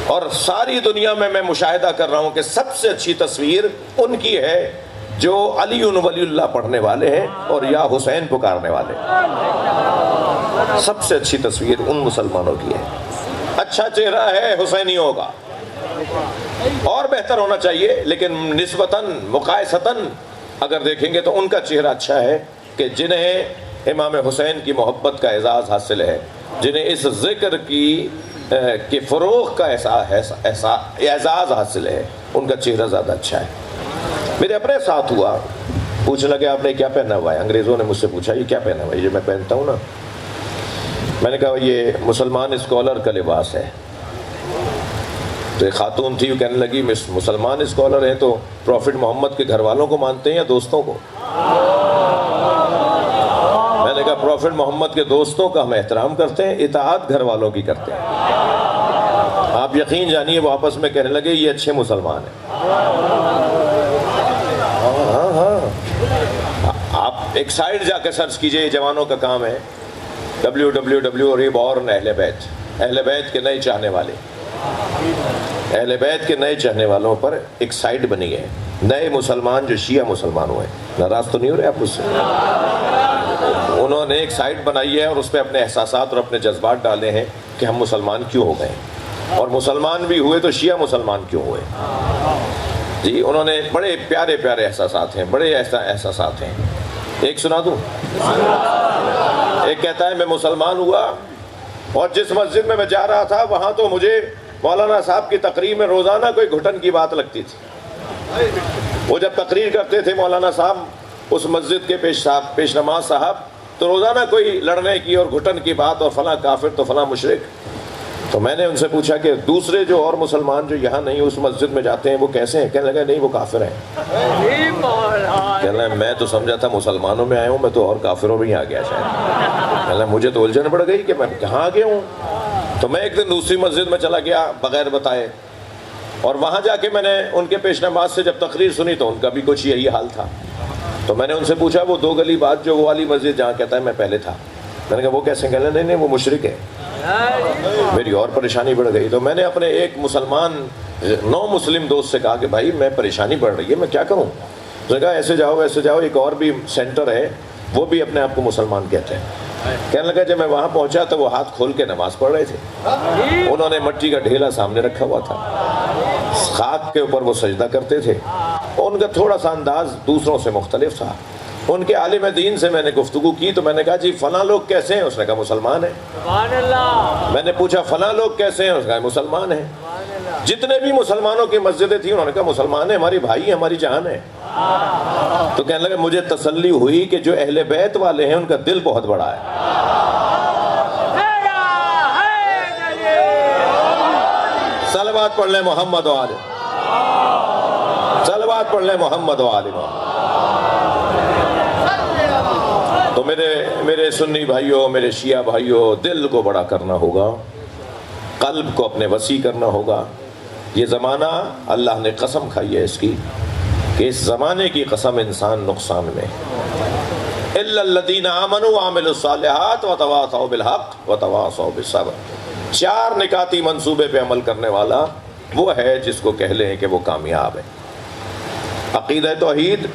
Speaker 1: اور ساری دنیا میں مشاہدہ کر رہا ہوں کہ سب سے اچھی تصویر ان کی ہے جو علی ولی اللہ پڑھنے والے ہیں اور یا حسین پکارنے والے۔ سب سے اچھی تصویر ان مسلمانوں کی ہے۔ اچھا چہرہ ہے حسینیوں کا، اور بہتر ہونا چاہیے، لیکن نسبتاً مقایستاً اگر دیکھیں گے تو ان کا چہرہ اچھا ہے کہ جنہیں امام حسین کی محبت کا اعزاز حاصل ہے، جنہیں اس ذکر کی فروغ کا اعزاز حاصل ہے، ان کا چہرہ زیادہ اچھا ہے۔ میرے اپنے ساتھ ہوا، پوچھنے لگے آپ نے کیا پہنا ہوا ہے؟ انگریزوں نے مجھ سے پوچھا یہ کیا پہنا ہوا ہے؟ یہ جو میں پہنتا ہوں نا، میں نے کہا یہ مسلمان اسکالر کا لباس ہے۔ تو ایک خاتون تھی، وہ کہنے لگی مسلمان اسکالر ہیں تو پروفٹ محمد کے گھر والوں کو مانتے ہیں یا دوستوں کو؟ میں نے کہا پروفٹ محمد کے دوستوں کا ہم احترام کرتے ہیں، اطاعت گھر والوں کی کرتے ہیں۔ آپ یقین جانیے وہ آپس میں کہنے لگے یہ اچھے مسلمان ہیں۔ ہاں آپ ایک سائٹ جا کے سرچ کیجئے، یہ جوانوں کا کام ہے، www ریبورن اہل بیت کے نئے چاہنے والے، اہل بیت کے نئے چاہنے والوں پر ایک سائٹ بنی ہے، نئے مسلمان جو شیعہ مسلمان ہوئے۔ ناراض تو نہیں ہو رہے آپ مجھ سے؟ انہوں نے ایک سائٹ بنائی ہے اور اس پہ اپنے احساسات اور اپنے جذبات ڈالے ہیں کہ ہم مسلمان کیوں ہو گئے۔ اور مسلمان بھی ہوئے تو شیعہ مسلمان کیوں ہوئے؟ جی انہوں نے بڑے پیارے پیارے احساسات ہیں، بڑے احساسات ہیں. ایک سنا دوں؟ ایک کہتا ہے میں مسلمان ہوا اور جس مسجد میں جا رہا تھا وہاں تو مجھے مولانا صاحب کی تقریر میں روزانہ کوئی گھٹن کی بات لگتی تھی. وہ جب تقریر کرتے تھے مولانا صاحب اس مسجد کے پیش نماز صاحب، تو روزانہ کوئی لڑنے کی اور گھٹن کی بات اور فلاں کافر تو فلاں مشرک. تو میں نے ان سے پوچھا کہ دوسرے جو اور مسلمان جو یہاں نہیں اس مسجد میں جاتے ہیں وہ کیسے ہیں؟ کہنے لگا نہیں وہ کافر ہیں. کہنے لگا میں تو سمجھا تھا مسلمانوں میں آیا ہوں، میں تو اور کافروں میں ہی آ گیا شاید. کہنے لگا مجھے تو الجھن پڑ گئی کہ میں کہاں آ گیا ہوں. تو میں ایک دن دوسری مسجد میں چلا گیا بغیر بتائے، اور وہاں جا کے میں نے ان کے پیش نماز سے جب تقریر سنی تو ان کا بھی کچھ یہی حال تھا. تو میں نے ان سے پوچھا وہ 2 گلی بعد جو وہ والی مسجد جہاں کہتا ہے میں پہلے تھا، میں نے کہا وہ کیسے؟ کہنے نہیں وہ مشرک ہے. میری اور پریشانی بڑھ گئی. تو میں نے اپنے ایک مسلمان نو مسلم دوست سے کہا کہ بھائی میں پریشانی بڑھ رہی ہے، میں کیا کروں؟ اس نے کہا ایسے جاؤ ایک اور بھی سینٹر ہے وہ بھی اپنے آپ کو مسلمان کہتے ہیں. کہنے لگا جب میں وہاں پہنچا تو وہ ہاتھ کھول کے نماز پڑھ رہے تھے. انہوں نے مٹی کا ڈھیلا سامنے رکھا ہوا تھا، خاک کے اوپر وہ سجدہ کرتے تھے. ان کا تھوڑا سا انداز دوسروں سے مختلف تھا. ان کے عالم دین سے میں نے گفتگو کی تو میں نے کہا جی فلاں لوگ کیسے ہیں؟ اس نے کہا مسلمان ہیں. میں نے پوچھا فلاں لوگ کیسے ہیں؟ اس نے کہا مسلمان ہیں. جتنے بھی مسلمانوں کی مسجدیں تھیں انہوں نے کہا مسلمان ہیں، ہماری بھائی ہیں، ہماری جان ہے. تو کہنے لگے مجھے تسلی ہوئی کہ جو اہل بیت والے ہیں ان کا دل بہت بڑا ہے. صلوات پڑھ لیں محمد و آل، صلوات پڑھ لیں محمد و آل. تو میرے سنی بھائیوں، میرے شیعہ بھائیوں، دل کو بڑا کرنا ہوگا، قلب کو اپنے وسیع کرنا ہوگا. یہ زمانہ اللہ نے قسم کھائی ہے اس کی کہ اس زمانے کی قسم انسان نقصان میں. الا الذین آمنوا وعملوا الصالحات وتواصوا بالحق وتواصوا بالصبر. 4 نکاتی منصوبے پہ عمل کرنے والا وہ ہے جس کو کہہ لیں کہ وہ کامیاب ہے. عقیدہ توحید،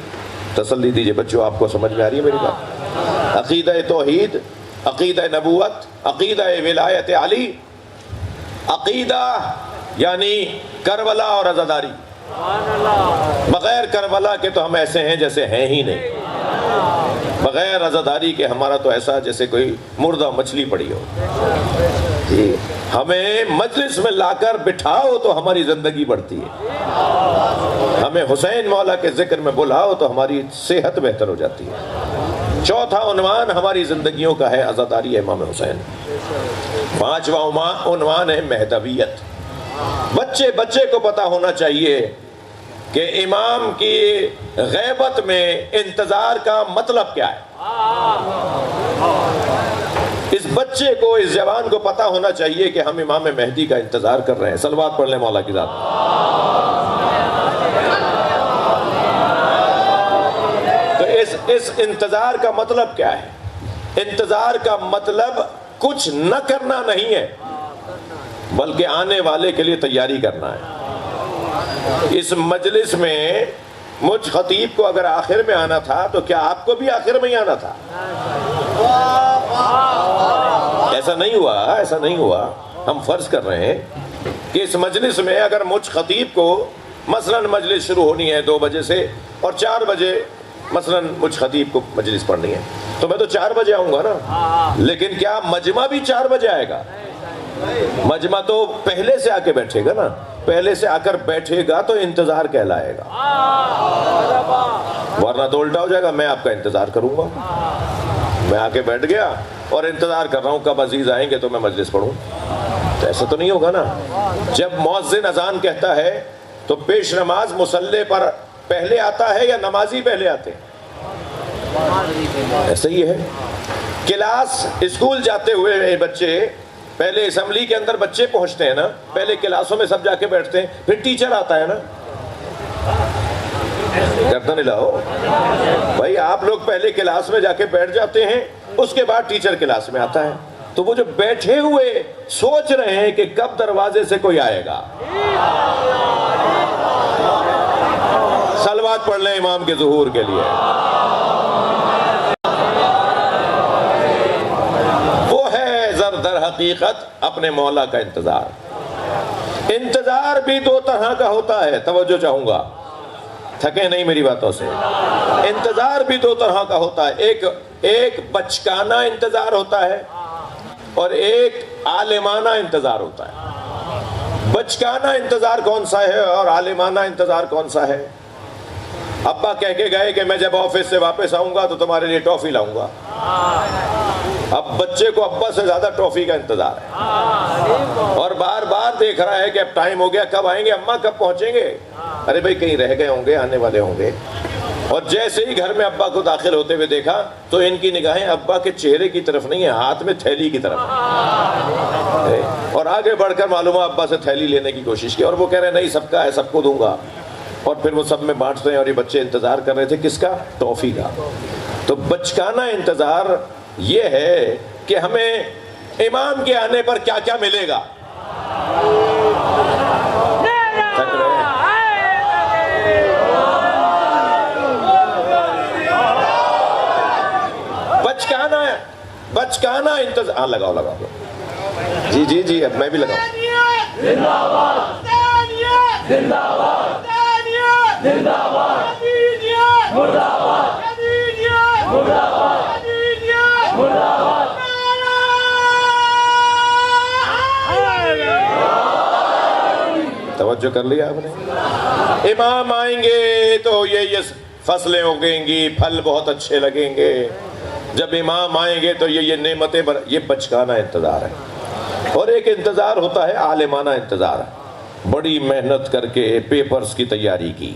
Speaker 1: تسلی دیجئے بچوں، آپ کو سمجھ میں آ رہی ہے میری بات؟ عقیدہ توحید، عقیدہ نبوت، عقیدہ ولایت علی، عقیدہ یعنی کربلا اور عزاداری. بغیر کربلا کے تو ہم ایسے ہیں جیسے ہیں ہی نہیں، بغیر عزاداری کے ہمارا تو ایسا جیسے کوئی مردہ مچھلی پڑی ہو. جی ہمیں مجلس میں لا کر بٹھاؤ تو ہماری زندگی بڑھتی ہے، ہمیں حسین مولا کے ذکر میں بلاؤ تو ہماری صحت بہتر ہو جاتی ہے. چوتھا عنوان ہماری زندگیوں کا ہے عزاداری امام حسین. 5واں عنوان ہے مہدویت. بچے کو پتا ہونا چاہیے کہ امام کی غیبت میں انتظار کا مطلب کیا ہے. اس بچے کو، اس جوان کو پتا ہونا چاہیے کہ ہم امام مہدی کا انتظار کر رہے ہیں. صلوات پڑھ لیں مولا کی ذات. تو اس انتظار کا مطلب کیا ہے؟ انتظار کا مطلب کچھ نہ کرنا نہیں ہے بلکہ آنے والے کے لیے تیاری کرنا ہے. اس مجلس میں مجھ خطیب کو اگر آخر میں آنا تھا تو کیا آپ کو بھی آخر میں ہی آنا تھا؟ ایسا نہیں ہوا. ہم فرض کر رہے ہیں کہ اس مجلس میں اگر مجھ خطیب کو مثلاً مجلس شروع ہونی ہے 2 بجے سے اور 4 بجے مثلاً مجھ خطیب کو مجلس پڑھنی ہے تو میں تو 4 بجے آؤں گا نا. لیکن کیا مجمع بھی 4 بجے آئے گا؟ مجمع تو پہلے سے آ کے بیٹھے گا نا. پہلے سے آ کر بیٹھے گا تو انتظار کہلائے گا، ورنہ تو الٹا ہو جائے گا. میں آپ کا انتظار کروں گا، میں آ کے بیٹھ گیا اور انتظار کر رہا ہوں کب عزیز آئیں گے تو میں مجلس پڑھوں. تو ایسا تو نہیں ہوگا نا. جب مؤذن اذان کہتا ہے تو پیش نماز مصلی پر پہلے آتا ہے یا نمازی پہلے آتے ہیں؟ ایسا ہی ہے. کلاس اسکول جاتے ہوئے بچے، پہلے اسمبلی کے اندر بچے پہنچتے ہیں نا، پہلے کلاسوں میں سب جا کے بیٹھتے ہیں، پھر ٹیچر آتا ہے نا. کرتا نہیں لاؤ بھائی، آپ لوگ پہلے کلاس میں جا کے بیٹھ جاتے ہیں، اس کے بعد ٹیچر کلاس میں آتا ہے. تو وہ جو بیٹھے ہوئے سوچ رہے ہیں کہ کب دروازے سے کوئی آئے گا. صلوات پڑھ لیں امام کے ظہور کے لیے. وہ ہے در حقیقت اپنے مولا کا انتظار. انتظار بھی دو طرح کا ہوتا ہے، توجہ چاہوں گا، تھکے نہیں میری باتوں سے۔ انتظار بھی دو طرح کا ہوتا ہے، ایک بچکانہ انتظار ہوتا ہے اور ایک عالمانہ انتظار ہوتا ہے۔ بچکانہ انتظار کون سا ہے اور عالمانہ انتظار کون سا ہے؟ ابا کہہ کے گئے کہ میں جب آفس سے واپس آؤں گا تو تمہارے لیے ٹافی لاؤں گا۔ اب بچے کو ابا سے زیادہ ٹافی کا انتظار ہے اور بار بار دیکھ رہا ہے کہ اب ٹائم ہو گیا، کب آئیں گے اماں، کب پہنچیں گے؟ ارے بھائی کہیں رہ گئے ہوں گے، آنے والے ہوں گے۔ اور جیسے ہی گھر میں ابا کو داخل ہوتے ہوئے دیکھا تو ان کی نگاہیں ابا کے چہرے کی طرف نہیں ہیں، ہاتھ میں تھیلی کی طرف ہے۔ اور آگے بڑھ کر معلوم ابا سے تھیلی لینے کی کوشش کی اور وہ کہہ رہے ہیں نہیں سب کا ہے، سب کو دوں گا، اور پھر وہ سب میں بانٹتے ہیں۔ اور یہ بچے انتظار کر رہے تھے کس کا؟ ٹافی کا۔ تو بچکانہ انتظار یہ ہے کہ ہمیں امام کے آنے پر کیا کیا ملے گا۔ بچکانہ انتظار، ہاں لگاؤ جی جی جی، اب میں بھی لگاؤں۔ توجہ کر لیا آپ نے؟ امام آئیں گے تو یہ فصلیں اگیں گی، پھل بہت اچھے لگیں گے۔ جب امام آئیں گے تو یہ نعمتیں یہ بچکانہ انتظار ہے۔ اور ایک انتظار ہوتا ہے عالمانہ انتظار، بڑی محنت کر کے پیپرز کی تیاری کی،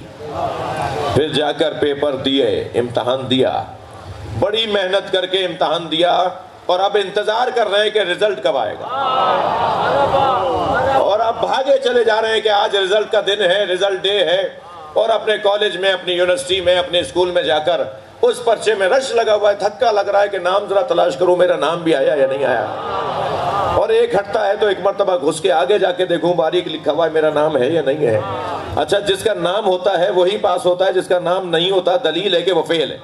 Speaker 1: پھر جا کر پیپر دیے، امتحان دیا، بڑی محنت کر کے امتحان دیا، اور اب انتظار کر رہے ہیں کہ رزلٹ کب آئے گا، اور اب بھاگے چلے جا رہے ہیں کہ آج رزلٹ کا دن ہے، رزلٹ ڈے ہے، اور اپنے کالج میں، اپنی یونیورسٹی میں، اپنے اسکول میں جا کر اس پرچے میں رش لگا ہوا ہے، دھکا لگ رہا ہے کہ نام ذرا تلاش کروں، میرا نام بھی آیا یا نہیں آیا۔ اور ایک ہٹتا ہے تو ایک مرتبہ گھس کے آگے جا کے دیکھوں باریک لکھا ہوا ہے میرا نام ہے یا نہیں ہے۔ اچھا جس کا نام ہوتا ہے وہی پاس ہوتا ہے، جس کا نام نہیں ہوتا دلیل ہے کہ وہ فیل ہے۔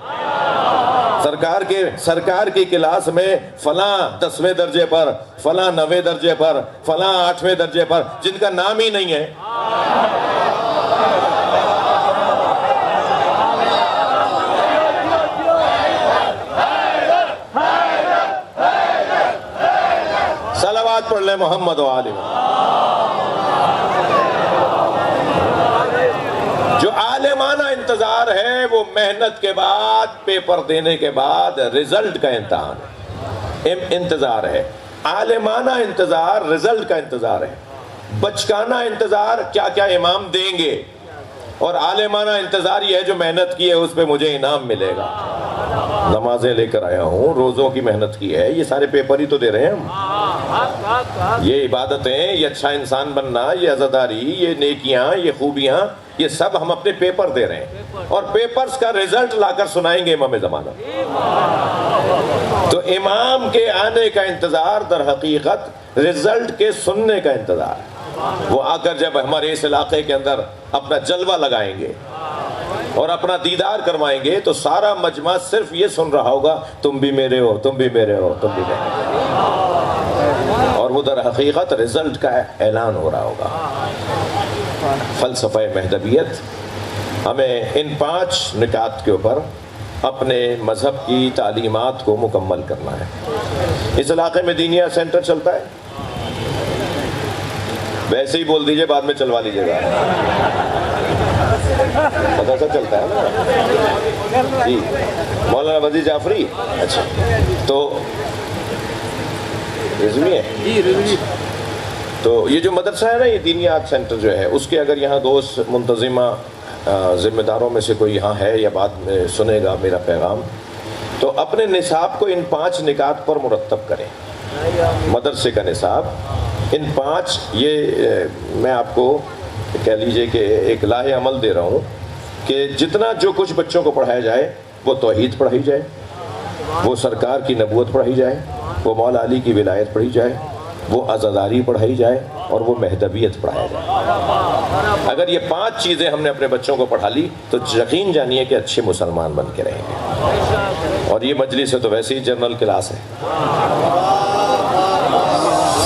Speaker 1: سرکار کی کلاس میں فلاں 10ویں درجے پر، فلاں 9ویں درجے پر، فلاں 8ویں درجے پر، جن کا نام ہی نہیں ہے۔ صلوات پڑھ لیں محمد و آل محمد۔ جو عالمانہ انتظار ہے وہ محنت کے بعد، پیپر دینے کے بعد رزلٹ کا انتظار ہے۔ عالمانہ انتظار رزلٹ کا انتظار ہے۔ بچکانہ انتظار کیا کیا امام دیں گے، اور عالمانہ انتظار یہ ہے جو محنت کی ہے اس پہ مجھے انعام ملے گا۔ نمازیں لے کر آیا ہوں، روزوں کی محنت کی ہے، یہ سارے پیپر ہی تو دے رہے ہیں ہم۔ یہ عبادتیں، یہ اچھا انسان بننا، یہ عزاداری، یہ نیکیاں، یہ خوبیاں، یہ سب ہم اپنے پیپر دے رہے ہیں، اور پیپرز کا رزلٹ لا کر سنائیں گے امام زمانہ۔ تو امام کے آنے کا انتظار در حقیقت رزلٹ کے سننے کا انتظار ہے۔ وہ آ کر جب ہمارے اس علاقے کے اندر اپنا جلوہ لگائیں گے اور اپنا دیدار کروائیں گے تو سارا مجمع صرف یہ سن رہا ہوگا، تم بھی میرے ہو، تم بھی میرے ہو، تم بھی میرے ہو، اور وہ در حقیقت رزلٹ کا اعلان ہو رہا ہوگا۔ فلسفہ مہدویت ہمیں ان 5 نکات کے اوپر اپنے مذہب کی تعلیمات کو مکمل کرنا ہے۔ اس علاقے میں دینیا سینٹر چلتا ہے، ویسے ہی بول دیجئے، بعد میں چلوا لیجئے گا، پتہ سا چلتا ہے نا جی۔ مولانا وزیر جعفری، اچھا تو رضوی ہے، تو یہ جو مدرسہ ہے نا، یہ دینیات سینٹر جو ہے، اس کے اگر یہاں دوست منتظمہ ذمہ داروں میں سے کوئی یہاں ہے یا بعد میں سنے گا میرا پیغام، تو اپنے نصاب کو ان 5 نکات پر مرتب کریں۔ مدرسے کا نصاب ان 5، یہ میں آپ کو کہہ لیجئے کہ ایک لاہ عمل دے رہا ہوں کہ جتنا جو کچھ بچوں کو پڑھایا جائے، وہ توحید پڑھائی جائے، وہ سرکار کی نبوت پڑھائی جائے، وہ مولا علی کی ولایت پڑھی جائے، وہ عزاداری پڑھائی جائے، اور وہ مہدویت پڑھایا جائے۔ اگر یہ 5 چیزیں ہم نے اپنے بچوں کو پڑھا لی تو یقین جانیے کہ اچھے مسلمان بن کے رہیں گے۔ اور یہ مجلس ہے تو ویسے ہی جنرل کلاس ہے،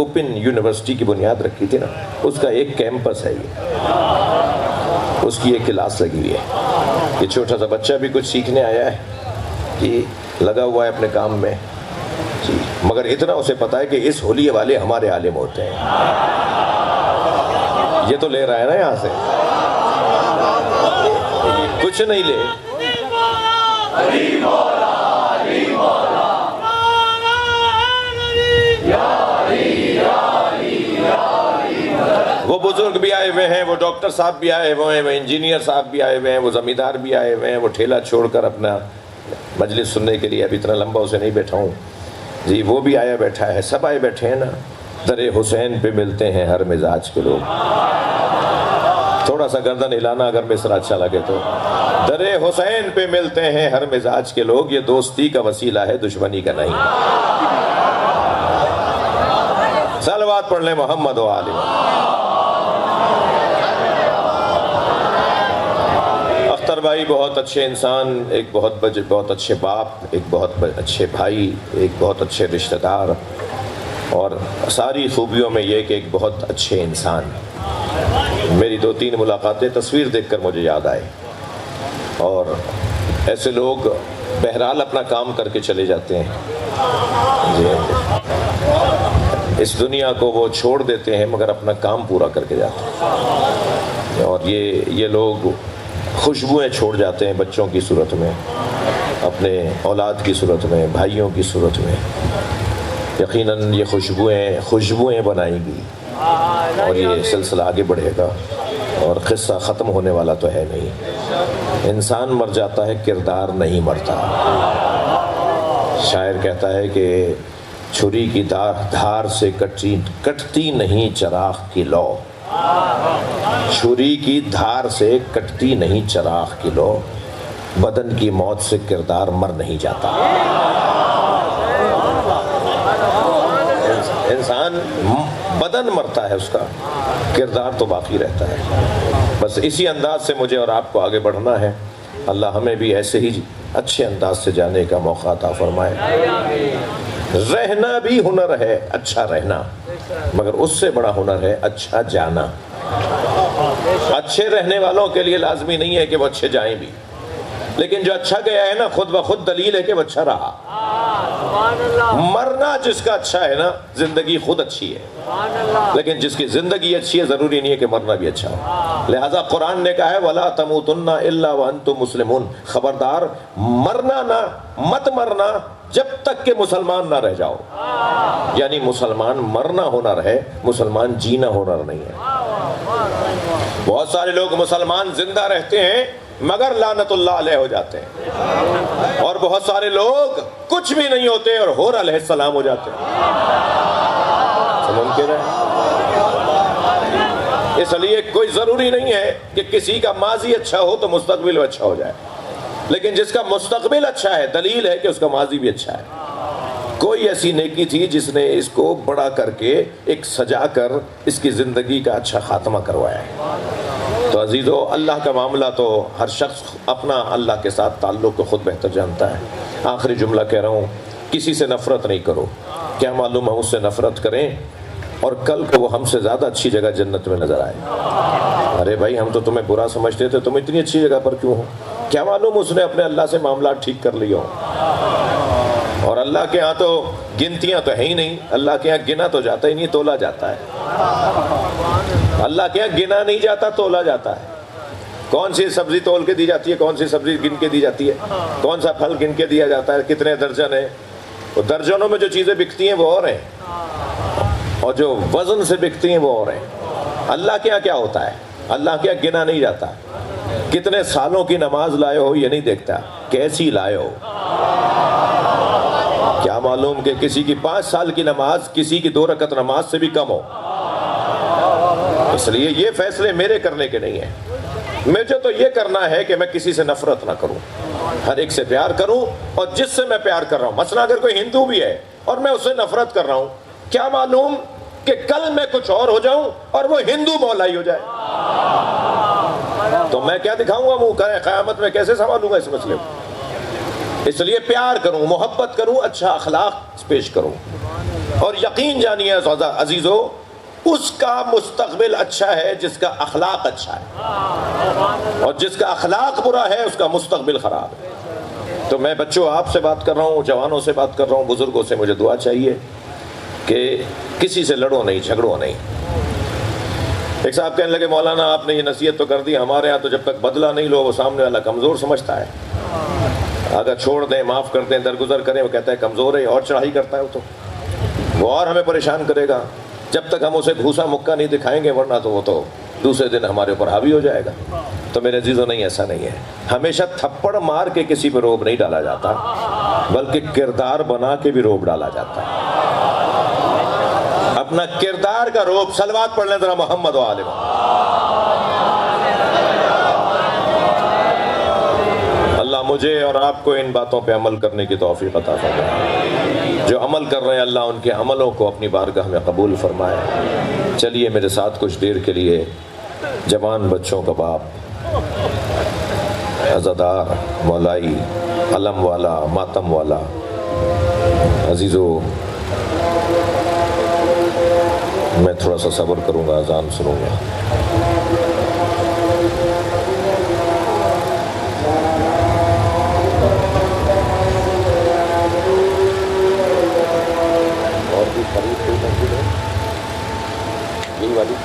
Speaker 1: اوپن یونیورسٹی کی بنیاد رکھی تھی نا، اس کا ایک کیمپس ہے یہ، اس کی ایک کلاس لگی ہوئی ہے۔ یہ چھوٹا سا بچہ بھی کچھ سیکھنے آیا ہے کہ لگا ہوا ہے اپنے کام میں جی، مگر اتنا اسے پتا ہے کہ اس ہولیے والے ہمارے عالم ہوتے ہیں، یہ تو لے رہا ہے نا یہاں سے، کچھ نہیں لے۔ وہ بزرگ بھی آئے ہوئے ہیں، وہ ڈاکٹر صاحب بھی آئے ہوئے ہیں، وہ انجینئر صاحب بھی آئے ہوئے ہیں، وہ زمیندار بھی آئے ہوئے ہیں، وہ ٹھیلا چھوڑ کر اپنا مجلس سننے کے لیے، اب اتنا لمبا اسے نہیں بیٹھا ہوں جی، وہ بھی آیا بیٹھا ہے، سب آئے بیٹھے ہیں نا۔ در حسین پہ ملتے ہیں ہر مزاج کے لوگ، تھوڑا سا گردن ہلانا اگر مصرع اچھا لگے تو۔ در حسین پہ ملتے ہیں ہر مزاج کے لوگ، یہ دوستی کا وسیلہ ہے دشمنی کا نہیں۔ صلوات پڑھ لیں محمد و آل محمد۔ اختر بھائی بہت اچھے انسان، ایک بہت اچھے باپ، ایک بہت اچھے بھائی، ایک بہت اچھے رشتہ دار، اور ساری خوبیوں میں یہ کہ ایک بہت اچھے انسان۔ میری 2-3 ملاقاتیں تصویر دیکھ کر مجھے یاد آئے، اور ایسے لوگ بہرحال اپنا کام کر کے چلے جاتے ہیں جی، اس دنیا کو وہ چھوڑ دیتے ہیں مگر اپنا کام پورا کر کے جاتے ہیں، اور یہ لوگ خوشبوئیں چھوڑ جاتے ہیں بچوں کی صورت میں، اپنے اولاد کی صورت میں، بھائیوں کی صورت میں۔ یقیناً یہ خوشبوئیں بنائیں گی، اور یہ سلسلہ آگے بڑھے گا، اور قصہ ختم ہونے والا تو ہے نہیں۔ انسان مر جاتا ہے، کردار نہیں مرتا۔ شاعر کہتا ہے کہ چھری کی دھار سے کٹتی نہیں چراغ کی لو، چھری کی دھار سے کٹتی نہیں چراغ کی لو، بدن کی موت سے کردار مر نہیں جاتا۔ انسان بدن مرتا ہے، اس کا کردار تو باقی رہتا ہے۔ بس اسی انداز سے مجھے اور آپ کو آگے بڑھنا ہے۔ اللہ ہمیں بھی ایسے ہی اچھے انداز سے جانے کا موقع عطا فرمائے۔ رہنا بھی ہنر ہے، اچھا رہنا، مگر اس سے بڑا ہنر ہے اچھا جانا۔ اچھے رہنے والوں کے لیے لازمی نہیں ہے کہ وہ اچھے جائیں بھی، لیکن جو اچھا گیا ہے نا، خود بخود دلیل ہے کہ وہ اچھا رہا۔ مرنا جس کا اچھا ہے نا، زندگی خود اچھی ہے، لیکن جس کی زندگی اچھی ہے ضروری نہیں ہے کہ مرنا بھی اچھا ہو۔ لہذا قرآن نے کہا ہے وَلَا تَمُوتُنَّ إِلَّا وَأَنْتُمْ مُسْلِمُونَ، خبردار مرنا نہ، مت مرنا جب تک کہ مسلمان نہ رہ جاؤ۔ یعنی مسلمان مرنا ہنر ہے، مسلمان جینا ہنر نہیں ہے۔ بہت سارے لوگ مسلمان زندہ رہتے ہیں مگر لعنت اللہ علیہ ہو جاتے ہیں، اور بہت سارے لوگ کچھ بھی نہیں ہوتے اور حور علیہ السلام ہو جاتے ہیں۔ ممکن ہے، اس لیے کوئی ضروری نہیں ہے کہ کسی کا ماضی اچھا ہو تو مستقبل اچھا ہو جائے، لیکن جس کا مستقبل اچھا ہے دلیل ہے کہ اس کا ماضی بھی اچھا ہے۔ کوئی ایسی نیکی تھی جس نے اس کو بڑا کر کے ایک سجا کر اس کی زندگی کا اچھا خاتمہ کروایا ہے۔ تو عزیزو، اللہ کا معاملہ تو ہر شخص اپنا اللہ کے ساتھ تعلق کو خود بہتر جانتا ہے۔ آخری جملہ کہہ رہا ہوں، کسی سے نفرت نہیں کرو، کیا معلوم ہم اس سے نفرت کریں اور کل کو وہ ہم سے زیادہ اچھی جگہ جنت میں نظر آئے۔ ارے بھائی، ہم تو تمہیں برا سمجھتے تھے، تم اتنی اچھی جگہ پر کیوں ہو؟ کیا معلوم اس نے اپنے اللہ سے معاملات ٹھیک کر لیا ہو۔ اور اللہ کے ہاں تو گنتیاں تو ہیں ہی نہیں، اللہ کے ہاں گنا تو جاتا ہی نہیں، تولا جاتا ہے۔ اللہ کے ہاں گنا نہیں جاتا، تولا جاتا ہے۔ کون سی سبزی تول کے دی جاتی ہے، کون سی سبزی گن کے دی جاتی ہے، کون سا پھل گن کے دیا جاتا ہے، کتنے درجن ہیں۔ وہ درجنوں میں جو چیزیں بکتی ہیں وہ اور ہیں، اور جو وزن سے بکتی ہیں وہ اور ہیں۔ اللہ کے ہاں کیا ہوتا ہے؟ اللہ کے ہاں گنا نہیں جاتا۔ کتنے سالوں کی نماز لائے ہو یہ نہیں دیکھتا، کیسی لائے ہو۔ کیا معلوم کہ کسی کی 5 سال کی نماز کسی کی 2 رکعت نماز سے بھی کم ہو۔ اس لیے یہ فیصلے میرے کرنے کے نہیں ہیں، مجھے تو یہ کرنا ہے کہ میں کسی سے نفرت نہ کروں، ہر ایک سے پیار کروں، اور جس سے میں پیار کر رہا ہوں، مثلا اگر کوئی ہندو بھی ہے اور میں اس سے نفرت کر رہا ہوں، کیا معلوم کہ کل میں کچھ اور ہو جاؤں اور وہ ہندو مولائی ہو جائے، تو میں کیا دکھاؤں گا منہ؟ قیامت میں کیسے سنبھالوں گا اس مسئلے کو؟ اس لیے پیار کروں، محبت کروں، اچھا اخلاق پیش کروں، اور یقین جانیے عزیزو، اس کا مستقبل اچھا ہے جس کا اخلاق اچھا ہے، اور جس کا اخلاق برا ہے اس کا مستقبل خراب ہے۔ تو میں بچوں آپ سے بات کر رہا ہوں، جوانوں سے بات کر رہا ہوں، بزرگوں سے مجھے دعا چاہیے کہ کسی سے لڑو نہیں، جھگڑو نہیں۔ ایک صاحب کہنے لگے مولانا آپ نے یہ نصیحت تو کر دی، ہمارے ہاں تو جب تک بدلہ نہیں لو وہ سامنے والا کمزور سمجھتا ہے، اگر چھوڑ دیں، معاف کر دیں، درگزر کریں، وہ کہتا ہے کمزور ہے، اور چڑھائی کرتا ہے وہ اور ہمیں پریشان کرے گا جب تک ہم اسے گھوسا مکہ نہیں دکھائیں گے، ورنہ تو وہ تو دوسرے دن ہمارے اوپر حاوی ہو جائے گا۔ تو میرے عزیزوں نہیں، ایسا نہیں ہے۔ ہمیشہ تھپڑ مار کے کسی پہ روب نہیں ڈالا جاتا، بلکہ کردار بنا کے بھی روب ڈالا جاتا ہے۔ اپنا کردار کا روب، صلوات پڑھ لیں ذرا محمد و آل محمد۔ اللہ مجھے اور آپ کو ان باتوں پہ عمل کرنے کی توفیق عطا فرمائے، جو عمل کر رہے ہیں اللہ ان کے عملوں کو اپنی بارگاہ میں قبول فرمائے۔ چلیے میرے ساتھ کچھ دیر کے لیے جوان بچوں کا باپ، عزادار، مولائی، علم والا، ماتم والا، عزیزو میں تھوڑا سا صبر کروں گا، اذان سنوں گا۔ اور بھی قریب کوئی مسجد ہے یہی والی؟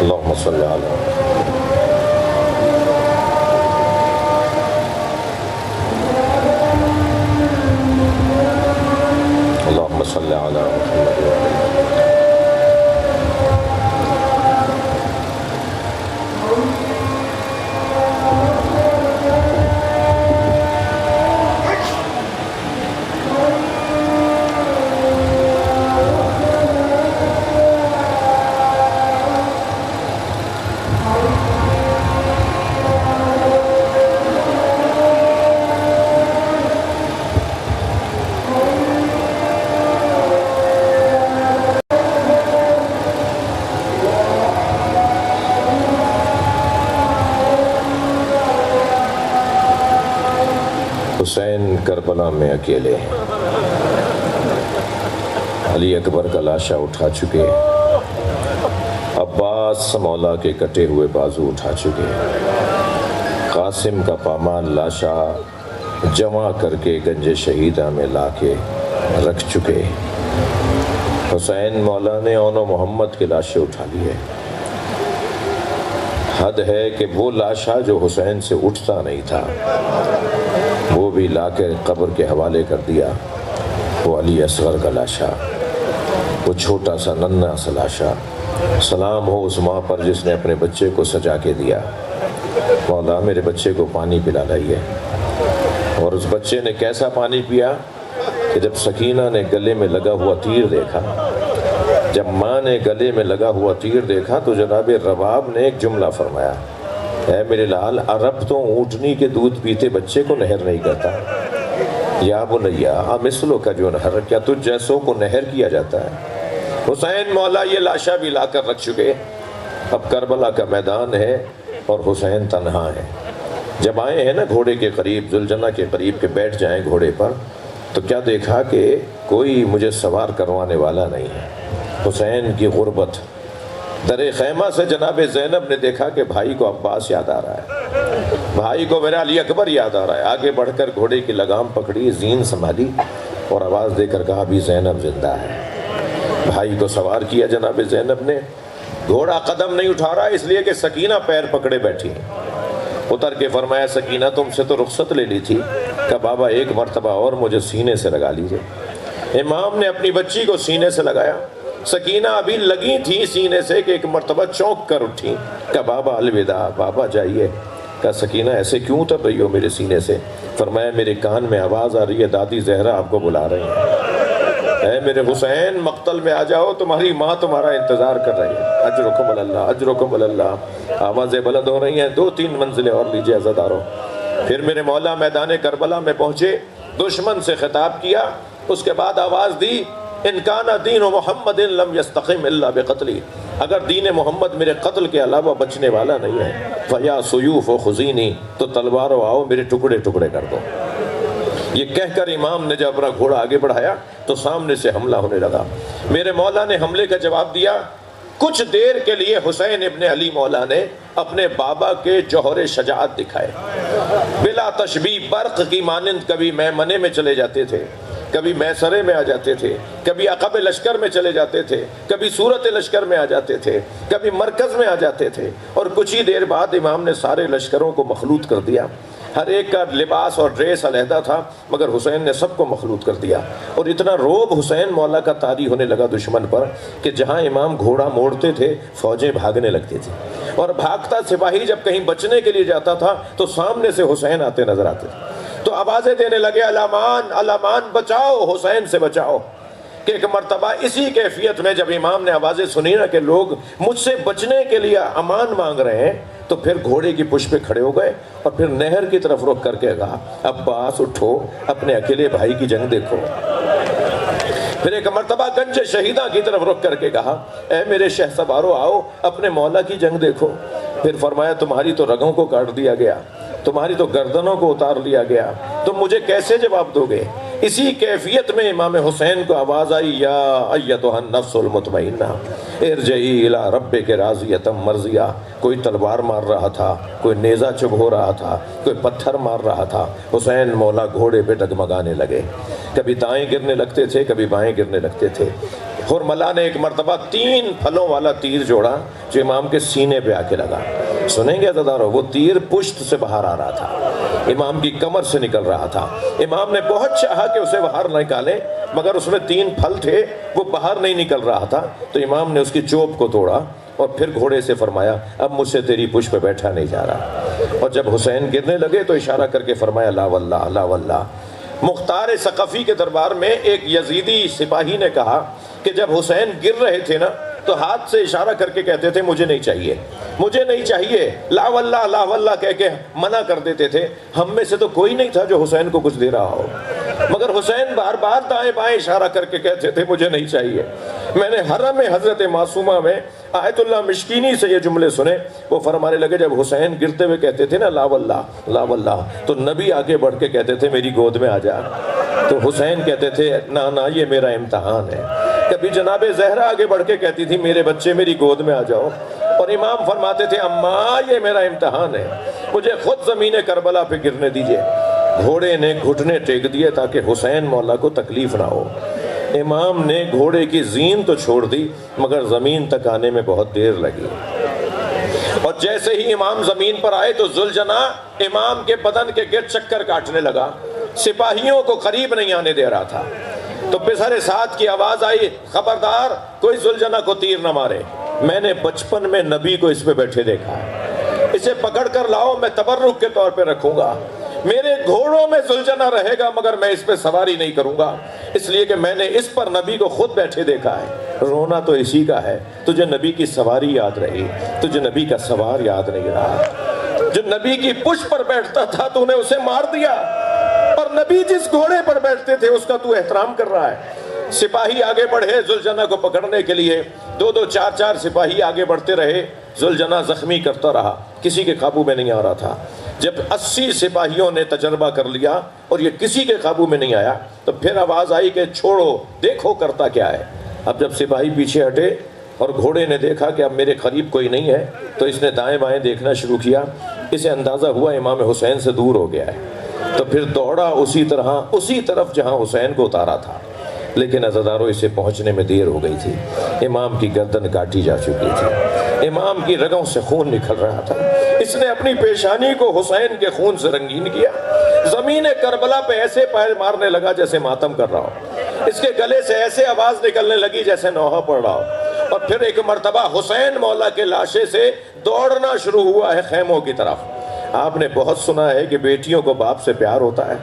Speaker 1: اللہم صلی علی اللہم صلی علی محمد و آل حسین کربلا میں اکیلے ہیں، علی اکبر کا لاشا اٹھا چکے، عباس مولا کے کٹے ہوئے بازو اٹھا چکے، قاسم کا پامال لاشا جمع کر کے گنج شہیدہ میں لا کے رکھ چکے، حسین مولا نے اون و محمد کے لاشے اٹھا لیے۔ حد ہے کہ وہ لاشا جو حسین سے اٹھتا نہیں تھا وہ بھی لا کے قبر کے حوالے کر دیا، وہ علی اصغر کا لاشا، وہ چھوٹا سا ننھا سا لاشا۔ سلام ہو اس ماں پر جس نے اپنے بچے کو سجا کے دیا، مولا میرے بچے کو پانی پلا لائیے۔ اور اس بچے نے کیسا پانی پیا کہ جب سکینہ نے گلے میں لگا ہوا تیر دیکھا، جب ماں نے گلے میں لگا ہوا تیر دیکھا تو جناب رباب نے ایک جملہ فرمایا، اے میرے لال، عرب تو اونٹنی کے دودھ پیتے بچے کو نہر نہیں کرتا، یا بنیا امثلو کا جو نہر، کیا تجھ جیسوں کو نہر کیا جاتا ہے۔ حسین مولا یہ لاشا بھی لا کر رکھ چکے، اب کربلا کا میدان ہے اور حسین تنہا ہے۔ جب آئے ہیں نا گھوڑے کے قریب، ذوالجنہ کے قریب، کہ بیٹھ جائیں گھوڑے پر، تو کیا دیکھا کہ کوئی مجھے سوار کروانے والا نہیں ہے۔ حسین کی غربت، در خیمہ سے جناب زینب نے دیکھا کہ بھائی کو عباس یاد آ رہا ہے، بھائی کو میرا علی اکبر یاد آ رہا ہے۔ آگے بڑھ کر گھوڑے کی لگام پکڑی، زین سنبھالی اور آواز دے کر کہا بھی زینب زندہ ہے۔ بھائی کو سوار کیا جناب زینب نے، گھوڑا قدم نہیں اٹھا رہا اس لیے کہ سکینہ پیر پکڑے بیٹھی ہے۔ اتر کے فرمایا سکینہ تم سے تو رخصت لے لی تھی، کہ بابا ایک مرتبہ اور مجھے سینے سے لگا لیجئے۔ امام نے اپنی بچی کو سینے سے لگایا، سکینہ ابھی لگی تھی سینے سے کہ ایک مرتبہ چونک کر اٹھی، کہ بابا الوداع، بابا جائیے۔ کہا سکینہ ایسے کیوں اتر رہی ہو میرے سینے سے؟ فرمایا میرے کان میں آواز آ رہی ہے دادی زہرا آپ کو بلا رہی ہیں، اے میرے حسین مقتل میں آ جاؤ، تمہاری ماں تمہارا انتظار کر رہی ہے، اجرکم اللہ اجرکم اللہ۔ آوازیں بلند ہو رہی ہیں، 2-3 منزلیں اور لیجئے عزادارو۔ پھر میرے مولا میدان کربلا میں پہنچے، دشمن سے خطاب کیا، اس کے بعد آواز دی ان کان دین محمد لم یستقم الا بقتلی، اگر دین محمد میرے قتل کے علاوہ بچنے والا نہیں ہے، فیا سیوف و خزینی، تو تلواروں آؤ میرے ٹکڑے ٹکڑے کر دو۔ یہ کہہ کر امام نے جب اپنا گھوڑا آگے بڑھایا تو سامنے سے حملہ ہونے لگا۔ میرے مولا نے حملے کا جواب دیا۔ کچھ دیر کے لیے حسین ابن علی مولا نے اپنے بابا کے جوہر شجاعت دکھائے، بلا تشبیہ برق کی مانند کبھی میمنے میں چلے جاتے تھے، کبھی میسرے میں آ جاتے تھے، کبھی عقب لشکر میں چلے جاتے تھے، کبھی صورت لشکر میں آ جاتے تھے، کبھی مرکز میں آ جاتے تھے، اور کچھ ہی دیر بعد امام نے سارے لشکروں کو مخلوط کر دیا۔ ہر ایک کا لباس اور ڈریس علیحدہ تھا، مگر حسین نے سب کو مخلوط کر دیا، اور اتنا روب حسین مولا کا طاری ہونے لگا دشمن پر کہ جہاں امام گھوڑا موڑتے تھے فوجیں بھاگنے لگتی تھی، اور بھاگتا سپاہی جب کہیں بچنے کے لیے جاتا تھا تو سامنے سے حسین آتے نظر آتے تھے، تو آوازیں دینے لگے الامان الامان، بچاؤ حسین سے بچاؤ۔ کہ ایک مرتبہ اسی کیفیت میں جب امام نے آوازیں سنی نا کہ لوگ مجھ سے بچنے کے لیے امان مانگ رہے ہیں، تو پھر گھوڑے کی پشت پہ کھڑے ہو گئے اور پھر نہر کی طرف رخ کر کے کہا عباس اٹھو، اپنے اکیلے بھائی کی جنگ دیکھو۔ پھر ایک مرتبہ گنج شہیدہ کی طرف رخ کر کے کہا اے میرے شہسوارو آؤ، اپنے مولا کی جنگ دیکھو۔ پھر فرمایا تمہاری تو رگوں کو کاٹ دیا گیا، تمہاری تو گردنوں کو اتار لیا گیا، تم مجھے کیسے جواب دو گے؟ اسی کیفیت میں امام حسین کو آواز آئی یا ایتھا النفس المطمئنہ ارجعی الی ربک راضیۃ مرضیہ۔ کوئی تلوار مار رہا تھا، کوئی نیزہ چبھو رہا تھا، کوئی پتھر مار رہا تھا، حسین مولا گھوڑے پہ ڈگمگانے لگے، کبھی دائیں گرنے لگتے تھے، کبھی بائیں گرنے لگتے تھے۔ حرملہ نے ایک مرتبہ 3 پھلوں والا تیر جوڑا جو امام کے سینے پہ آ کے لگا۔ سنیں گے عزادارو، وہ تیر پشت سے باہر آ رہا تھا، امام کی کمر سے نکل رہا تھا۔ امام نے بہت چاہا کہ اسے باہر نہ نکالیں، مگر اس میں 3 پھل تھے، وہ باہر نہیں نکل رہا تھا، تو امام نے اس کی چوب کو توڑا اور پھر گھوڑے سے فرمایا اب مجھ سے تیری پشت پہ بیٹھا نہیں جا رہا۔ اور جب حسین گرنے لگے تو اشارہ کر کے فرمایا لا واللہ لا واللہ۔ مختار ثقفی کے دربار میں ایک یزیدی سپاہی نے کہا کہ جب حسین گر رہے تھے نا تو ہاتھ سے اشارہ کر کے کہتے تھے مجھے نہیں چاہیے، مجھے نہیں چاہیے، لا واللہ کہہ کے منع کر دیتے تھے۔ ہم میں سے تو کوئی نہیں تھا جو حسین کو کچھ دے رہا ہو، مگر حسین بار بار دائیں بائیں اشارہ کر کے کہتے تھے مجھے نہیں چاہیے۔ میں نے حرم حضرت معصومہ میں آیت اللہ مشکینی سے یہ جملے سنے، وہ فرمانے لگے جب حسین گرتے ہوئے کہتے تھے نا لا واللہ، تو نبی آگے بڑھ کے کہتے تھے میری گود میں آ جا، تو حسین کہتے تھے نا یہ میرا امتحان ہے۔ کبھی جناب زہرا آگے بڑھ کے کہتی تھی میرے بچے میری گود میں آ جاؤ، اور امام فرماتے تھے اماں یہ میرا امتحان ہے، مجھے خود زمین کربلا پہ گرنے دیجئے۔ گھوڑے نے گھٹنے ٹیک دیے تاکہ حسین مولا کو تکلیف نہ ہو۔ امام نے گھوڑے کی زین تو چھوڑ دی مگر زمین تک آنے میں بہت دیر لگی، اور جیسے ہی امام زمین پر آئے تو ذوالجناح امام کے بدن کے گرد چکر کاٹنے لگا، سپاہیوں کو قریب نہیں آنے دے رہا تھا۔ تو پسر سعد کی آواز آئی خبردار کوئی ذوالجناح کو تیر نہ مارے، میں نے بچپن میں نبی کو اس پہ بیٹھے دیکھا، اسے پکڑ کر لاؤ میں تبرک کے طور پہ رکھوں گا، میرے گھوڑوں میں ذوالجناح رہے گا مگر میں اس پہ سواری نہیں کروں گا، اس لیے کہ میں نے اس پر نبی کو خود بیٹھے دیکھا ہے۔ رونا تو اسی کا ہے، تجھے نبی کی سواری یاد رہی، تجھے نبی کا سوار یاد نہیں رہا۔ جو نبی کی پشت پر بیٹھتا تھا تو نے اسے مار دیا، اور نبی جس گھوڑے پر بیٹھتے تھے اس کا تو احترام کر رہا ہے۔ سپاہی آگے بڑھے ذوالجناح کو پکڑنے کے لیے، 2 4 سپاہی آگے بڑھتے رہے، ذوالجناح زخمی کرتا رہا، کسی کے قابو میں نہیں آ رہا تھا۔ جب 80 سپاہیوں نے تجربہ کر لیا اور یہ کسی کے قابو میں نہیں آیا تو پھر آواز آئی کہ چھوڑو دیکھو کرتا کیا ہے۔ اب جب سپاہی پیچھے ہٹے اور گھوڑے نے دیکھا کہ اب میرے قریب کوئی نہیں ہے تو اس نے دائیں بائیں دیکھنا شروع کیا، اسے اندازہ ہوا امام حسین سے دور ہو گیا ہے، تو پھر دوڑا اسی طرف جہاں حسین کو اتارا تھا، لیکن عزادارو اسے پہنچنے میں دیر ہو گئی تھی، امام کی گردن کاٹی جا چکی تھی۔ امام کی رگوں سے خون نکل رہا تھا. اس نے اپنی پیشانی کو حسین کے خون سے رنگین کیا. زمین کربلا پہ ایسے پیر مارنے لگا جیسے ماتم کر رہا ہو. اس کے گلے سے ایسے آواز نکلنے لگی جیسے نوحہ پڑھ رہا ہو. اور پھر ایک مرتبہ حسین مولا کے لاشے سے دوڑنا شروع ہوا ہے خیموں کی طرف. آپ نے بہت سنا ہے کہ بیٹیوں کو باپ سے پیار ہوتا ہے,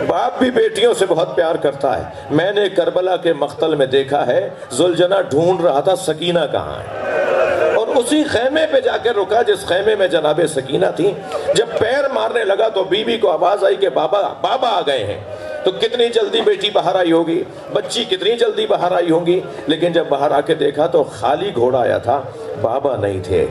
Speaker 1: باپ بھی بیٹیوں سے بہت پیار کرتا ہے. میں نے کربلا کے مقتل میں دیکھا ہے ذوالجناح ڈھونڈ رہا تھا سکینہ کہاں ہے, اور اسی خیمے پہ جا کے رکا جس خیمے میں جناب سکینہ تھی. جب پیر مارنے لگا تو بی بی کو آواز آئی کہ بابا بابا آ گئے ہیں. تو کتنی جلدی بیٹی باہر آئی ہوگی, بچی کتنی جلدی باہر آئی ہوگی, لیکن جب باہر آ کے دیکھا تو خالی گھوڑا آیا تھا, بابا نہیں تھے.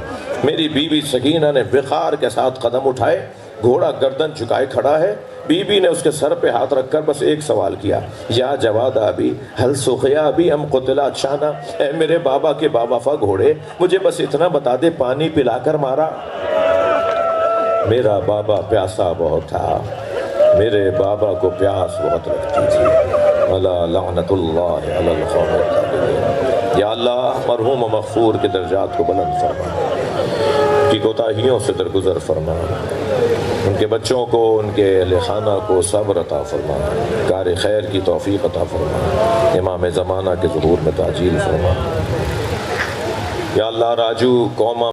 Speaker 1: میری بیوی سکینہ نے وقار کے ساتھ قدم اٹھائے, گھوڑا گردن جھکائے کھڑا ہے. بی بی نے اس کے سر پہ ہاتھ رکھ کر بس ایک سوال کیا, یا جواد ابی ہل سقیا ابی ام قتل اچھانا, اے میرے بابا کے باوفا گھوڑے, مجھے بس اتنا بتا دے پانی پلا کر مارا. میرا بابا پیاسا بہت تھا, میرے بابا کو پیاس بہت لگتی تھی. الا لعنت اللہ علی القوم الظالمین. یا اللہ مرحوم و مغفور کے درجات کو بلند فرما, کی کوتاہیوں سے درگزر فرما, ان کے بچوں کو, ان کے اہل خانہ کو صبر عطا فرما, کار خیر کی توفیق عطا فرما, امام زمانہ کے ظہور میں تعجیل فرما. یا اللہ راجو قوم